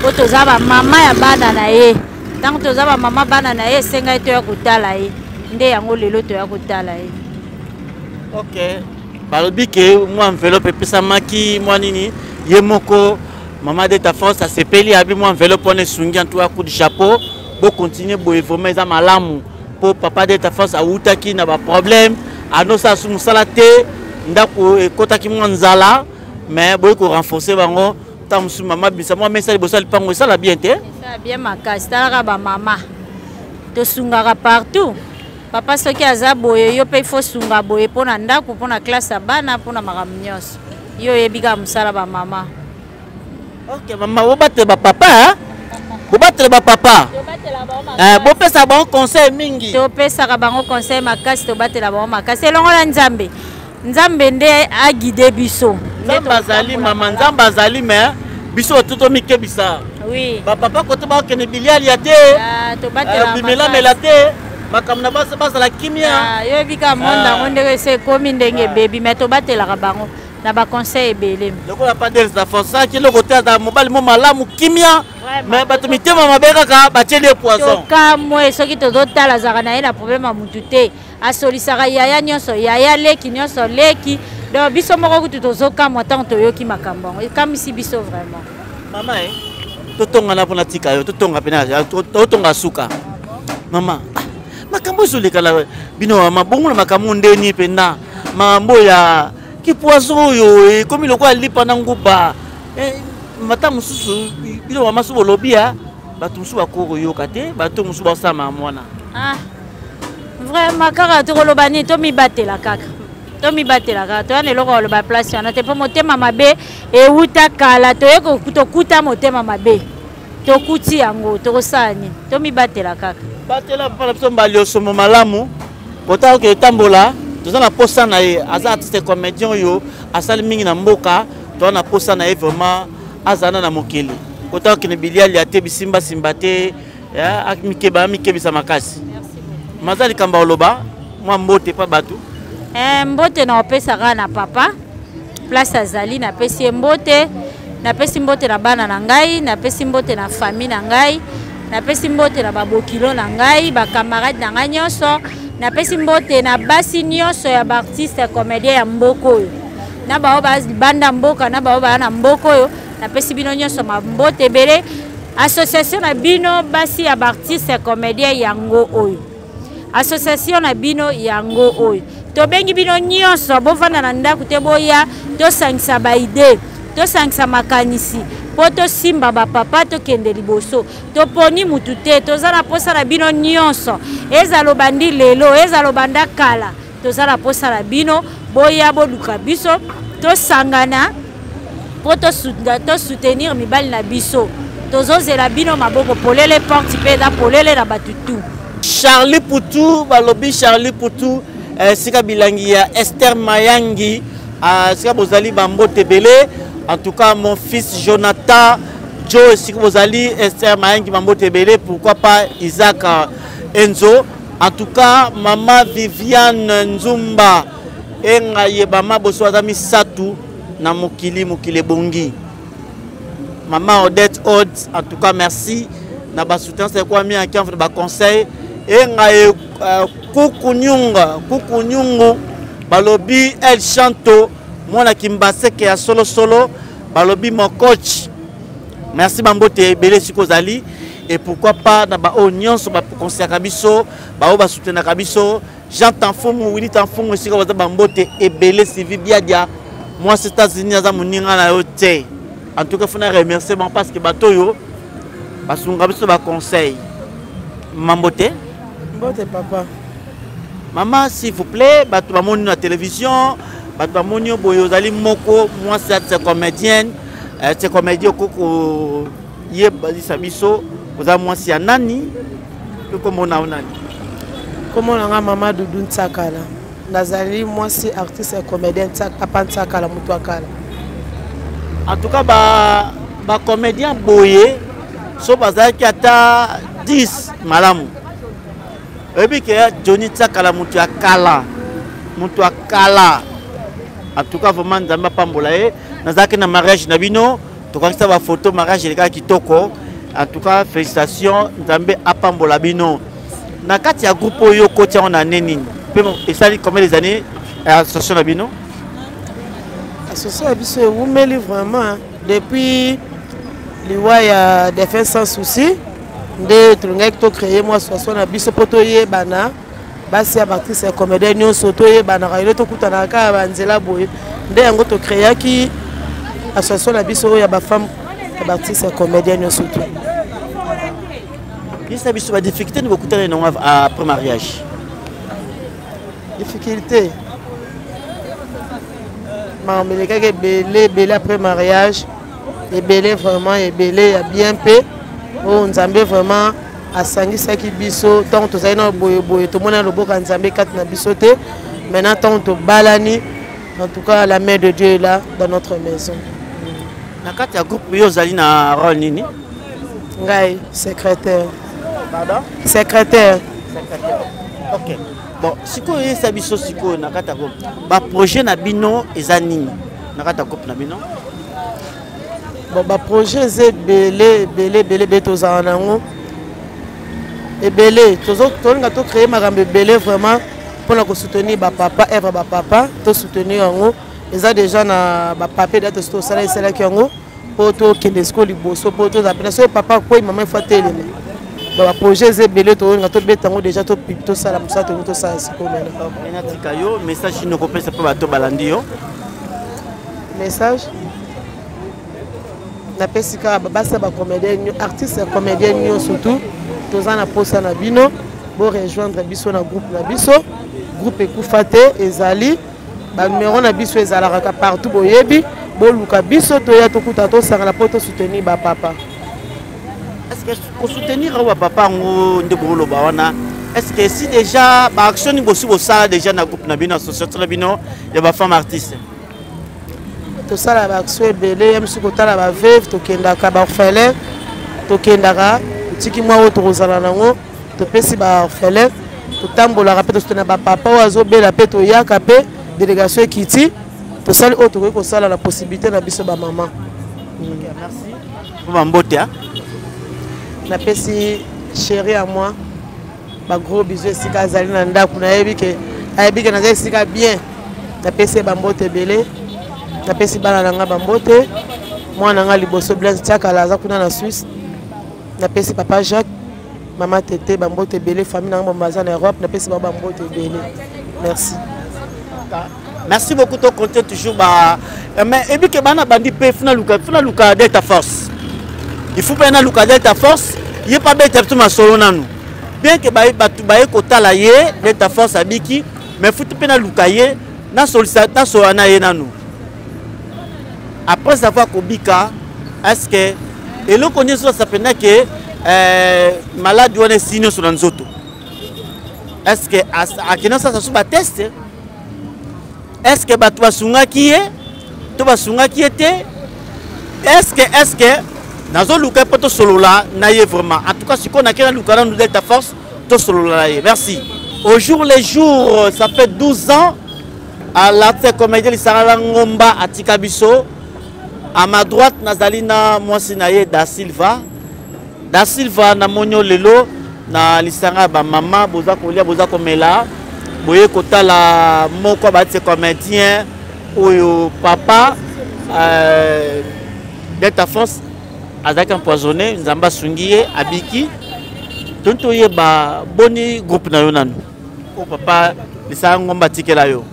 po toza ba mama ya bana na ye tango toza ba mama bana na ye senga toya kotala ye nde yango lelo toya kotala ye. OK balobi ke moi enveloppe pesa maki moi nini ye moko mama Delta Force asepeli abi moi enveloppe on esungi en tout coup de chapeau bo continuer bo vraiment za malamu po papa Delta Force autaki na ba problème anosa sumusala te ndako ekotaki mwanzala mais boy ko renforcer bango tamsu mama bisa moi mais ça bosali pango ça la bien te ça bien makasi talaka ba mama to sungaka partout papa soki aza boye yo pe faut sunga boye pona ndako pona classe ya bana pona makamnyos yo yebika musala ba mama. OK mama obate ba papa Bobatele ba papa. Bopesa ba conseil mingi. To pesa ka bango conseil makasi to batela ba makasi longola nzambe. Nzambe nde a guider biso. Nzambe azali mama nzambe azali mais biso toto mike bisa. Oui. Ba papa ko to ba kene biliali ya te. To batela bimela melate. Makamna basa la kimia. Yo bika monda monde se komi ndenge baby mais to batela ka bango. Na ba conseil ebele. Loko la pas Delta Force qui le côté da mobile mo malamu kimia mais bato mitema mabeka ka bateli poison. Ka moi soki to dotala zaka na ina problème mutu te. Asolisaka yaya nyonso yaya leki nyonso leki. Donc biso moko kutu tozoka mo tant to yoki makambo. Comme si biso vraiment. Mama totonga na pona tika yo totonga pena totonga suka. Mama makambo solika la bino mabongo na makambo ndeni pena mambo ya poison yo comme le quoi lipa na nguba mata mususu bilo mama so lobia batu musu bakoro yo kate batu musu ba sama mwana vraiment kaka to lobani to mi batela kaka to ane loko lo ba place na te po motema mabe e uta kala to yeko kutokuta motema mabe to kuti yango to kosani to mi batela kaka batela pa so mbalio so malamu bota ke tambola toza na posa na ye aza artiste comédien oyo asali mingi na mboka toza na posa na ye vraiment azana na mokili kota okende biliali ate bisimba simba te mikebisa makasi maza likambo oloba mwa mbote pa bato mbote na opesaka na papa place azali napesi ye mbote napesi mbote na bana na ngai napesi mbote na famille na ngai napesi mbote na babokilo na ngai bakamarade na ngai nyonso napesi mbote na basi nyonso ya baartiste comédien ya mboka oyo na bao banda mboka na bao bana mboka oyo napesi bino nyonso mbote ebele association na bino basi ya baartiste comédien yango oyo association na bino yango oyo tobengi bino nyonso bovanda na ndako te boya tosangisa baide tosangisa makanisi po tosimba bapapa tokende liboso toponi mutu te toza na posa na bino nyonso ezala obandi lelo ezala obanda kala toza na posa na bino boya boluka biso tosangana po tosoutenir mibali na biso tozozela bino maboko polele porte mpe eza polele na batutu Charlie Poutou balobi Charlie Poutou sika bilangi ya Esther Mayangi sika bozali bambote belé en tout cas mon fils Jonathan Joe sika bozali Esther Mayangi bambote belé pourquoi pas Isaac Enzo en tout cas maman Viviane Nzumba enga yebama boso azami satu na mokili bongi maman Odette Odd en tout cas merci na ba soutien c'est quoi mi en qui ba conseil enga kukunyungu balobi El Chanto mwana kimbaseke ya solo balobi mon coach merci bambote belé sikozali et pourquoi pas na ba nyonso ba conseil kabiso ba ba soutenir kabiso Jean Tanfumu Willy Tanfumu sika baza bambote ebele Sylvie Biadia moi c'est États-Unis aza moninga na yo te en tout cas faut na remercier bon parce que bato yo basunga biso ba conseil mambote mbote papa maman s'il vous plaît bato bamoni na télévision bato bamoni boyo zali moko moi c'est comédienne c'est comédien koko ye balisa biso koza moi si nani comment on a nani comment on a maman Doudou Ntsakala nazali moi si artiste et comédien papa Ntsakala mutu akala en tout cas ba comédien boye so bazaki ata 10 malamu ebi ke Johnny Ntsakala mutu akala en tout cas vraiment nzamba pambola ye nazaki na mariage na bino tokangisa ba photo mariage eleka kitoko en tout cas félicitations nzambe apambola bino na kati ya groupe oyo kotia on a neni et ça combien des années association na bino association biso umeli vraiment depuis liwa ya défense sans souci nde tulingaki to créer moi association na biso poto yebana basi ya artiste ya comédien nyonso to yebana ka ile to kutana ka banzela boye nde yango to créaki association na biso ya ba femme ya artiste ya comédien nyonso to bisa biso ba difficulté ni bokutana non après mariage difficulté mamelekaki belé après mariage ebele vraiment ebele ya bien pe o nzambe vraiment asangisaki biso tant tozali na boye tomona loboka nzambe kati na biso te maintenant tant tobalani en tout cas la main de Dieu est là dans notre maison na kati ya groupe yo zali na rôle nini ngai secrétaire pardon secrétaire ok bon sikoyo yesa biso sikoyo na kati ya groupe ba projet na bino eza nini na kati ya groupe na bino bon ba projet eza belé tozala nango ebele tolinga to créer makambo ebele vraiment mpona kosoutenir bapapa eve bapapa tosoutenir yango eza déjà na bapapie da tosi tosala esalaki yango mpo tokende siko liboso mpo tozapena soki papa kwei mama ifo atelema baprojet eza ebele tolinga tobeta yango déjà tosala mosala tolingi tosala sikoyo mena natika yo message nini okopesa mpo bato balandi yo message napesi kaka basa bacomédien artiste ya comédien nyonso surtout toza na posa na bino bo rejoindre biso na groupe na biso groupe ekufa te ezali banumero na biso ezalaka partout boyebi boluka biso toya tokuta tosangana mpo tosoutenir bapapa est-ce que kosoutenir awa bapapa yango nde boloba wana est-ce que si déjà l'action est possible ça déjà dans le groupe Nabino association Nabino il y a femmes artistes tout ça la action est belle même si côté la va veuve to kenda ka ba orphelin to kenda ka tiki moi auto zala nango to pesi ba orphelin to tambola rappeler to na ba papa ozo bela pe to yaka pe délégation kiti to sali auto ko sala la possibilité na biso ba maman. Merci pour mambote hein na pesi chérie à moi ba gros bisous sika azali na ndako na yebi ke na zali sika bien na pesi ba mbote belé na pesi bana nanga ba mbote mwana nga liboso Blaise Tiaka laza kuna na Suisse na pesi papa Jacques maman Tété ba mbote belé famille nanga baza na Europe na pesi ba mbote belé. Merci. Merci beaucoup to compter toujours ba mais et bien que bana bandi pe fina luka Delta Force. Il faut pas na luka Delta Force, il est pas bête tout ma solo nanu. Bien que batu ba kota la ye Delta Force abiki, mais faut pas na luka ye na sollicita so ana ye nanu. Après savoir kobika, est-ce que et le connaît ça peut que malade doit être signé sur nzoto. Est-ce que à kina ça se test? Est-ce que batu basunga qui est to basunga qui était est-ce que nazo luka poto solo là na ye vraiment en tout cas si qu'on a kena luka na Delta Force to solo là. Merci. Au jour les jours ça fait 12 ans à l'acte comédien Lisara Ngomba à Tikabiso. À ma droite nazalina Mwasinaye da Silva na monyo lelo na Lisara ba mama boza kolia boza komela. Boye kota la moko ba tse comédien oyo papa Delta Force azaki empoisonné nzamba sungiye abiki tonto ye ba boni groupe na yo nanu o papa Lisara Ngomba tikela yo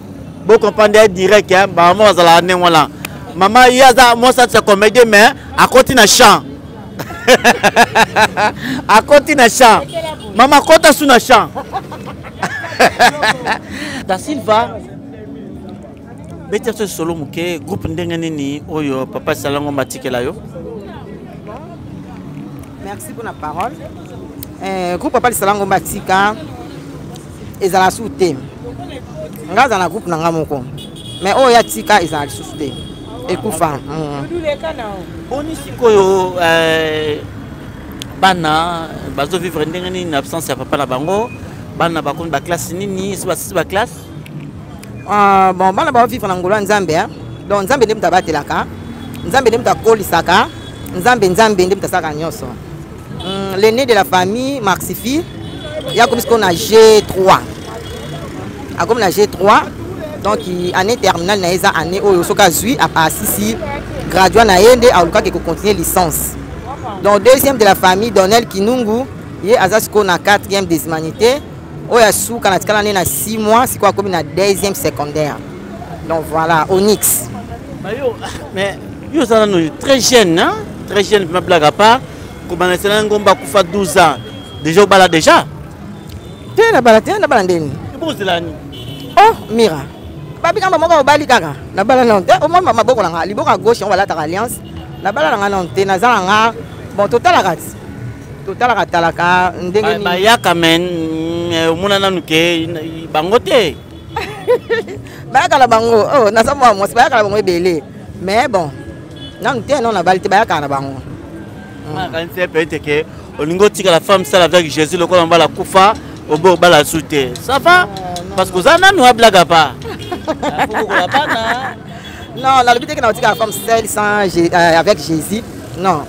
bo comprendre direct hein ba mama azala ne wala maman yaza mo sa tse comédien mais à côté na chant à côté na chant maman kota sous na chant Da Silva bete ce solo muke groupe ndenge nini oyo papa Salango matikela yo. Merci pour la parole. Groupe papa Salango matika ezala soute. Ngaza na groupe nanga moko. Mais oyo tika ezala soute. Ekufa. Boni sikoyo bana bazo vivre ndenge nini en absence ya papa na bango. Bana bakon ba classe nini ba classe bon bana ba vivre na ngolo nzambe donc nzambe ndem tabatelaka nzambe ndem takolisaka nzambe ndem tasaka nyoso l'aîné de la famille Maxifi ya comme ce qu'on a G3 a comme la G3 donc année terminale na eza année oyo soka zui a sisi gradué na yende a luka ko continuer licence donc deuxième de la famille Donnel Kinungu ye azasko na 4e des humanités. Oya sou kanatikala na 6 mois c'est quoi comme na 2e secondaire. Donc voilà Onyx. Mais yo ça nous très jeune hein, très jeune ma blague à part comme na Ngomba kufa 12 ans. Déjà au bala déjà. Tena bala ndeni. Bozilani. Oh mira. Babi kamba moko obali kaka. Na bala non. Au moins maboko na nga liboko à gauche on va la alliance. Na bala nga non te na za nga bon total akati. Total akatalaka ndenge ni. Ba ya kamen muna nanu ke bangote. Ba kala bango. Oh na sa mo mo ba kala bango ebele. Mais bon. Non te non na balite ba kala bango. Quand c'est peut-être que olingo tika la femme ça avec Jésus le on va la kufa au bord bala souté. Ça va parce que ça nanu blague pas. Faut la bana. Non, la lobby que na tika la femme seule sans avec Jésus. Non.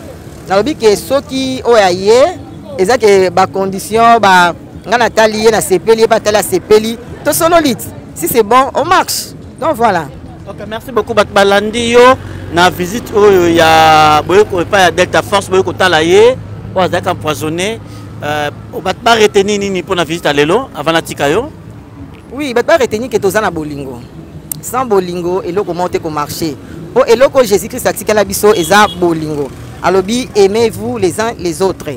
Na lobby que ceux qui oyaye eza que ba condition ba ngana tali na sepeli ba tala sepeli to sonolite. Si c'est bon, on marche. Donc voilà. OK, merci beaucoup Balandi yo na visite oyo ya boyeko pa ya Delta Force boyeko tala ye o azaka empoisonné o bat ba retenir nini pour na visite lelo avant na tika yo. Oui, bat ba retenir que tozana bolingo. Sans bolingo eloko monter ko marcher. Po eloko Jésus-Christ atikala biso eza bolingo. Alobi aimez-vous les uns les autres.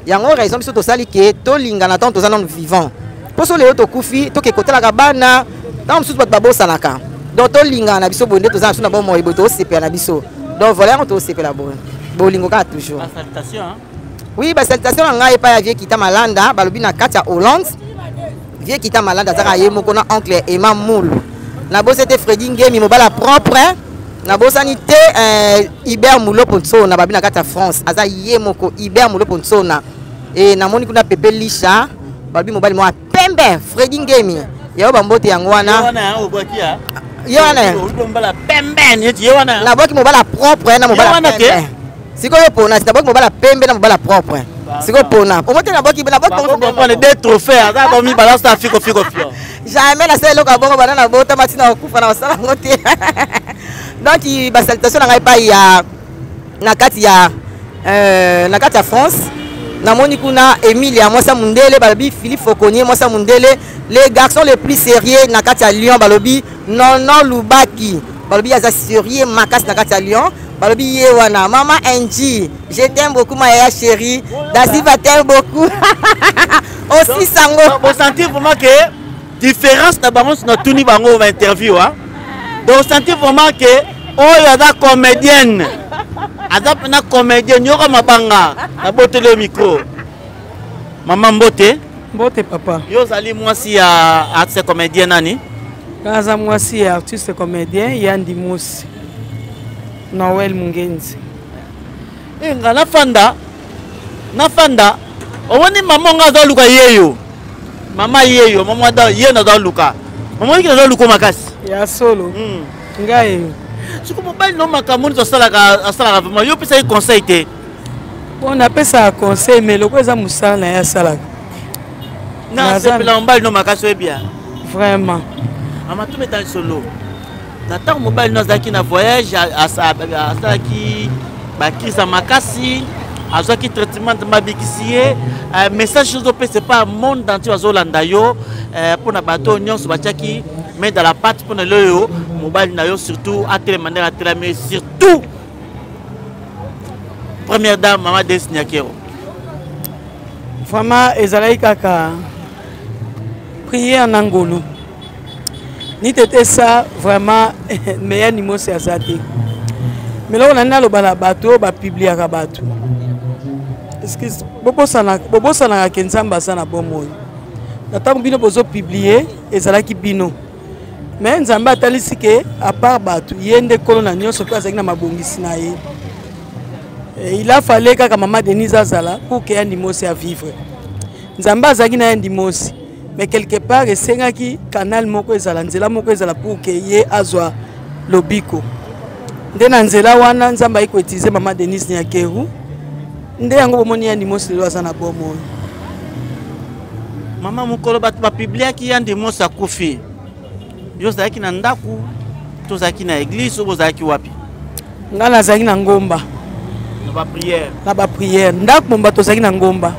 Yango raison biso to sali ke to lingana tant tozana nous vivants. Po so le to kufi to ke kotela ka bana tant mususu bat babo sanaka. Donc to lingana biso bonde tozana suna bon moyo to sepe na biso. Donc voilà on to sepe la bon. Bolingo ka toujours. Salutation hein. Oui, ba salutation nga epa ya vie kita malanda balobi na kati ya Hollande. vieux kita malade azaka ye moko na oncle Emma Moul na bosa te Freddy Ngemi mobala propre na bosa ni te Hubert Moulo Ponso na babi na kata France aza ye moko Hubert Moulo Ponso na et na moni kuna Pepe Lisha babi mobali mo pembe Freddy Ngemi yo bambote yango wana yo wana mobala pembe ni yo wana na boki mobala propre na mobala pembe siko yo pona na boki mobala pembe na mobala propre siko pona o mote na boki on des trophées aza ba mi balance ta fiko fio jamais na selo ka bongo bana na bota matina okufa na wasala ngote donc ba salutation na ngai pa ya na kati ya France na moni kuna Emilia Mosa Mundele balobi Philippe Fokonier Mosa Mundele les garçons les plus sérieux na kati ya Lyon balobi non Lubaki balobi aza sérieux makas na kati ya Lyon balobi ye wana maman Angie je t'aime beaucoup ma chérie Dasi va t'aime beaucoup aussi sango vous sentir vraiment que différence na bango na tuni bango va interview hein donc sentir vraiment que oh aza comédienne aza na comédienne yoko mabanga na bote le micro maman Mbote papa yo zali mwasi ya artiste comédien nani kaza mwasi ya artiste comédien Yandi Mousse Noël Mungenzi nga nafanda owoni mama nga za luka yeyo mama da yena za luka mama yiki za luka makasi ya solo ngai siku mobali no makamoni to salaka vraiment yo pesa conseil te on appelle ça conseil mais loko eza musala na ya salaka na sepela mobali no makasi bien vraiment ama tu meta solo nata mobali no zaki na voyage asaki bakisa makasi azaki traitement de mabikisier message chose pe c'est pas monde entier azolanda yo pour na bateau nyonso batiaki mais dans la patte pour na loyo mobile na yo surtout à telle manière à telle mais surtout première dame maman Desniakero vraiment ezalaki kaka prier en angolo ni tete ça vraiment meilleur ni mosi azate mais là on a le bala bateau ba publier ka bateau est-ce que bobo sana kenzamba sana bomo nata bino bozo publier ezalaki bino mais nzamba atalisi ke à part bateau yende kolo na nyonso pe azaki na mabongisi na ye il a fallu kaka maman Denise azala pour que Yandi Mosi à vivre nzamba azaki na Yandi Mosi mais quelque part esengaki canal moko ezala nzela moko ezala pour que ye azwa lobiko nde na nzela wana nzamba iko utiliser maman Denise Nyakeru nde yango bomoni Yandi Mosi lo azana bomo mama mukolo batu ba publier ki Yandi Mosi akufi yo zaki na ndaku to zaki na église ou zaki wapi ngala zaki na ngomba na ba prière ndaku momba to zaki na ngomba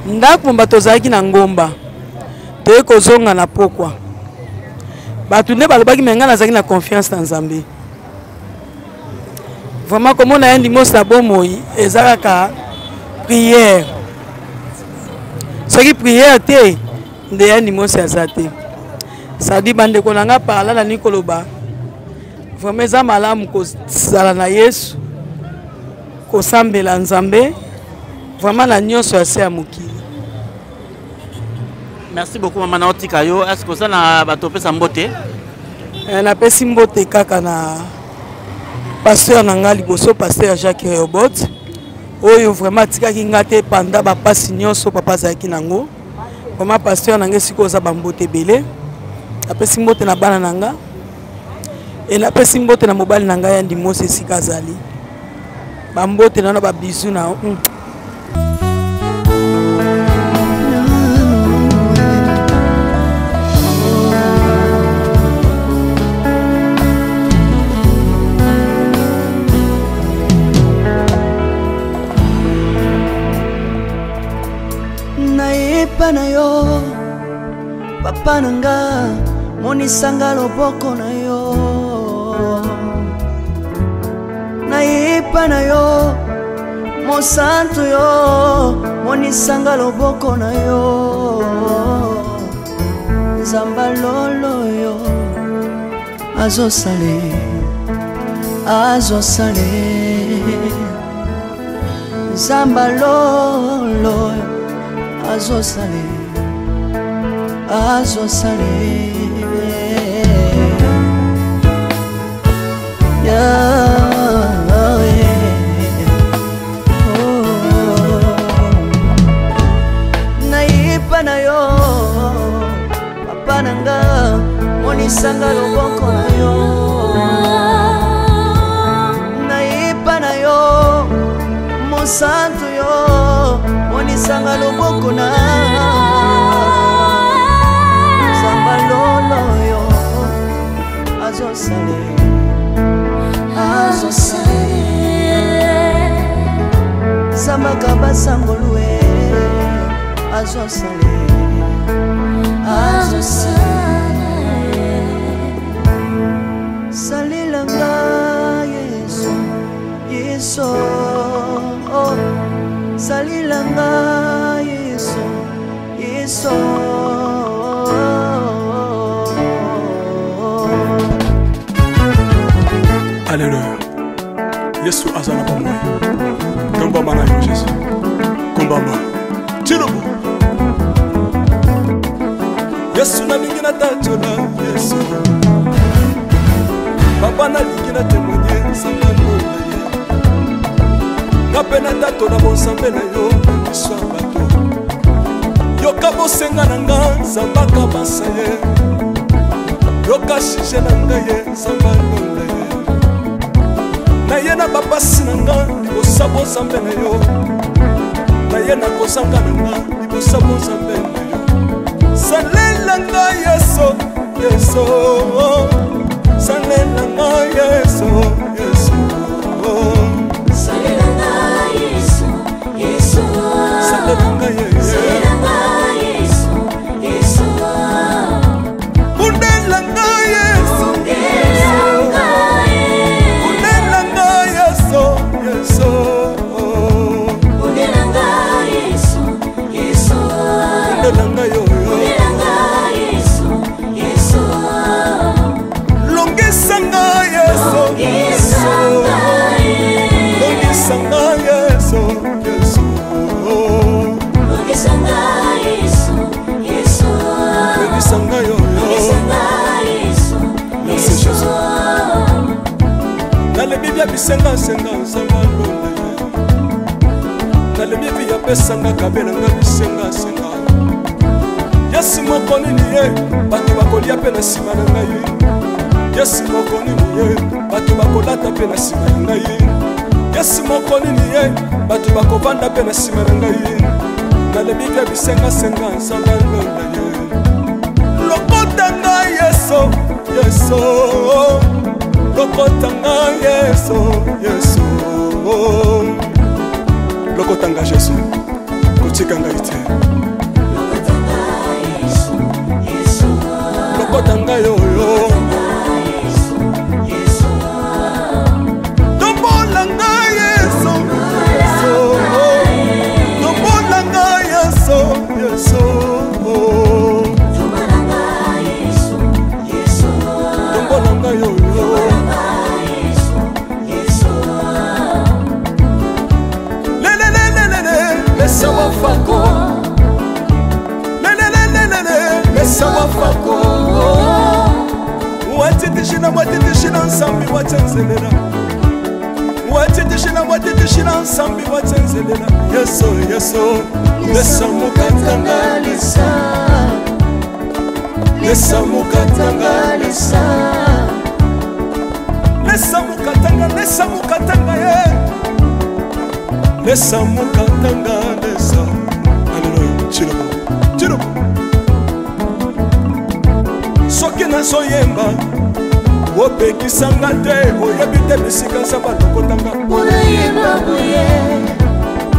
ndaku momba to zaki na ngomba te ko zonga na pokwa batu ne balobaki menga na zaki na confiance na Nzambe vraiment comme on a Yandi Mosi na bomoi ezalaka prière soki prière te nde Yandi Mosi azate ça dit bande ko nanga parla na nikoloba vraiment za malamu ko sala na Yesu ko sambela Nzambe vraiment na nyonso ya se ya mokili. Merci beaucoup maman Naotika yo est-ce que ça na bato pesa mbote na pesi mbote kaka na pasteur nanga liboso pasteur Jacques Robot oyo vraiment tikaki ngate panda ba pasi nyonso papa zaki nango vraiment pasteur nanga siko za bambote belé apesi mbote na bana nanga et na pesi mbote na mobali nanga Yandi Mosi sika zali bambote na ba bisu na na yo papa nanga monisanga loboko na yo nayepa na yo mosantu yo monisanga loboko na yo nzamba lolo yo azosale nzamba lolo azosale azosale nayipa na yo papa nanga monisanga loboko na yo nayipa na yo mosantu yo monisanga loboko na zamba lolo yo azosale zamba kabasangolue azosale salilanga yesu yesu salilanga yesu yesu Alléluia. Yesu azana pa moi. Komba mana yo Jésus. Komba ma. Tirobo. Yesu na mingi na tachola Yesu. Papa na lingi na témoigner sangano na ye. Na pena tato na bon sambe na yo biso bato. Yoka bosenga na nga zambaka basaye. Yoka shije na nga ye sangano na ye. Na ye na babasi na nga libosabo zambe na yo. Na ye na kozanga na nga libosabo zambe na yo. Salela nga yeso yeso. Salela nga yeso yeso. Salela nga yeso yeso. Salela nga yeso. Salela nga yeso yeso. Undela nga yeso yeso. Undela nga yeso yeso. Undela nga yeso yeso. Undela nga yo. Nalebibia bisenga senga nzamba londa nalebibia pesanga kabela nga bisenga senga Yesu moko nini ye bato bakolia pe na sima na ngai Yesu moko nini ye bato bakolata pe na sima na ngai Yesu moko nini ye bato bakovanda pe na sima na ngai nalebibia bisenga senga nzamba londa ye lokota ngai Yesu Yesu Lokotanga Yesu, Yesu. Lokotanga Jésus, kotikanga ite. Lokotanga Yesu, Yesu. Lokotanga yo yo. Yesu. Tombolanga Yesu, Yesu. Tombolanga Yesu, Yesu. Tombolanga Yesu, Yesu. Tombolanga yo yo. Mesa wafako Mesa wafako Watitishina nsambi watenzelela Watitishina nsambi watenzelela Yeso yeso Mesa mukatanga lisa Mesa mukatanga lisa Mesa mukatanga ye Lesa mukatanga lesa. Alléluia. Chirobo. Chirobo. Soki na soyemba. Opekisanga te. Oyebite bisika nzamba lokotanga. Oyemba boye.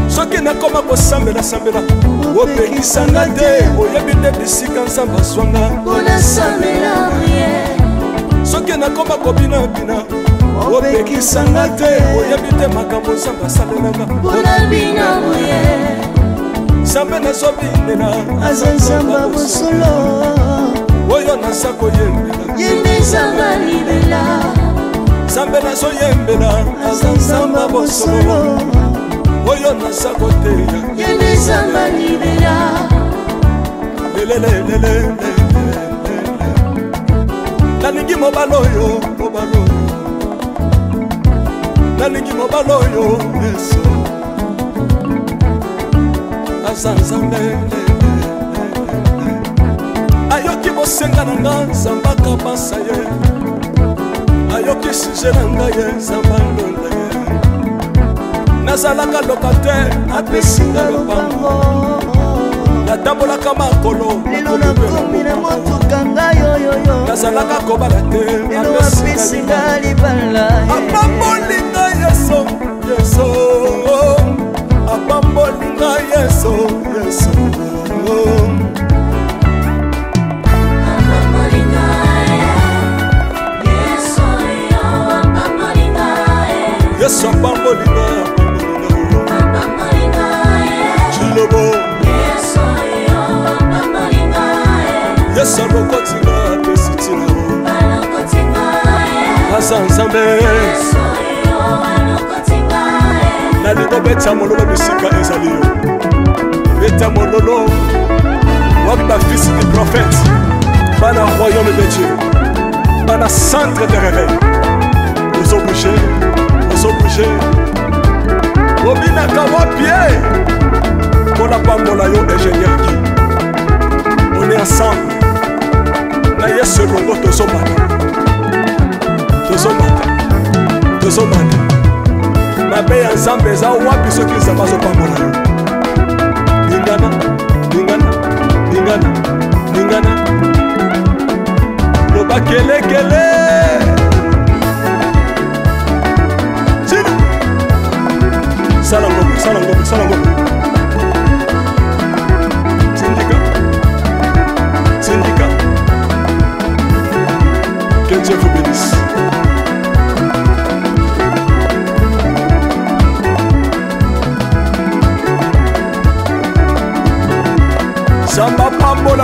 Soki na koma kosambela sambela. Opekisanga te. Oyebite bisika nzamba zwanga. Bona sambela boye. Soki na koma kobina bina. Opekisanga te oyebite makambo nzambe asalelanga mpona bina boye nzambe nazobinela aza nzamba bosolo oyo naza koyembela yende nzamba libela nzambe nazoyembela aza nzamba bosolo oyo naza koteya yende nzamba libela nalingi mobalo oyo nalingi mobalo oyo Yesu aza Nzambe ayoki bosenga na nga Nzambe akabasa ye ayoki suje na ngai ye Nzambe alonda ye nazalaka lokataire apesinga lopango natambolaka makolo lelo nakomi na motuka ngai oyoyo nazalaka kobala te lelo apesinga libala apambolinga Yesu Yesu apambolinga Yesu Yesu Yesu apambolinga Chilobo Yesu alokotinga pesitino Asa Nzambe nalingo beta mololo bisika ezali yo beta mololo wapi ba fils du prophète bana royaume de Dieu bana centre de réveil aux obligés obinaka wapie mpona pambola yo ingénieur ki on est ensemble na Yesu elongo tozomata mabe ya Nzambe eza wapi soki Nzambe azopambola yo ningana loba kelekele Sala ngombe Syndicat que Dieu vous bénisse. Samba pambola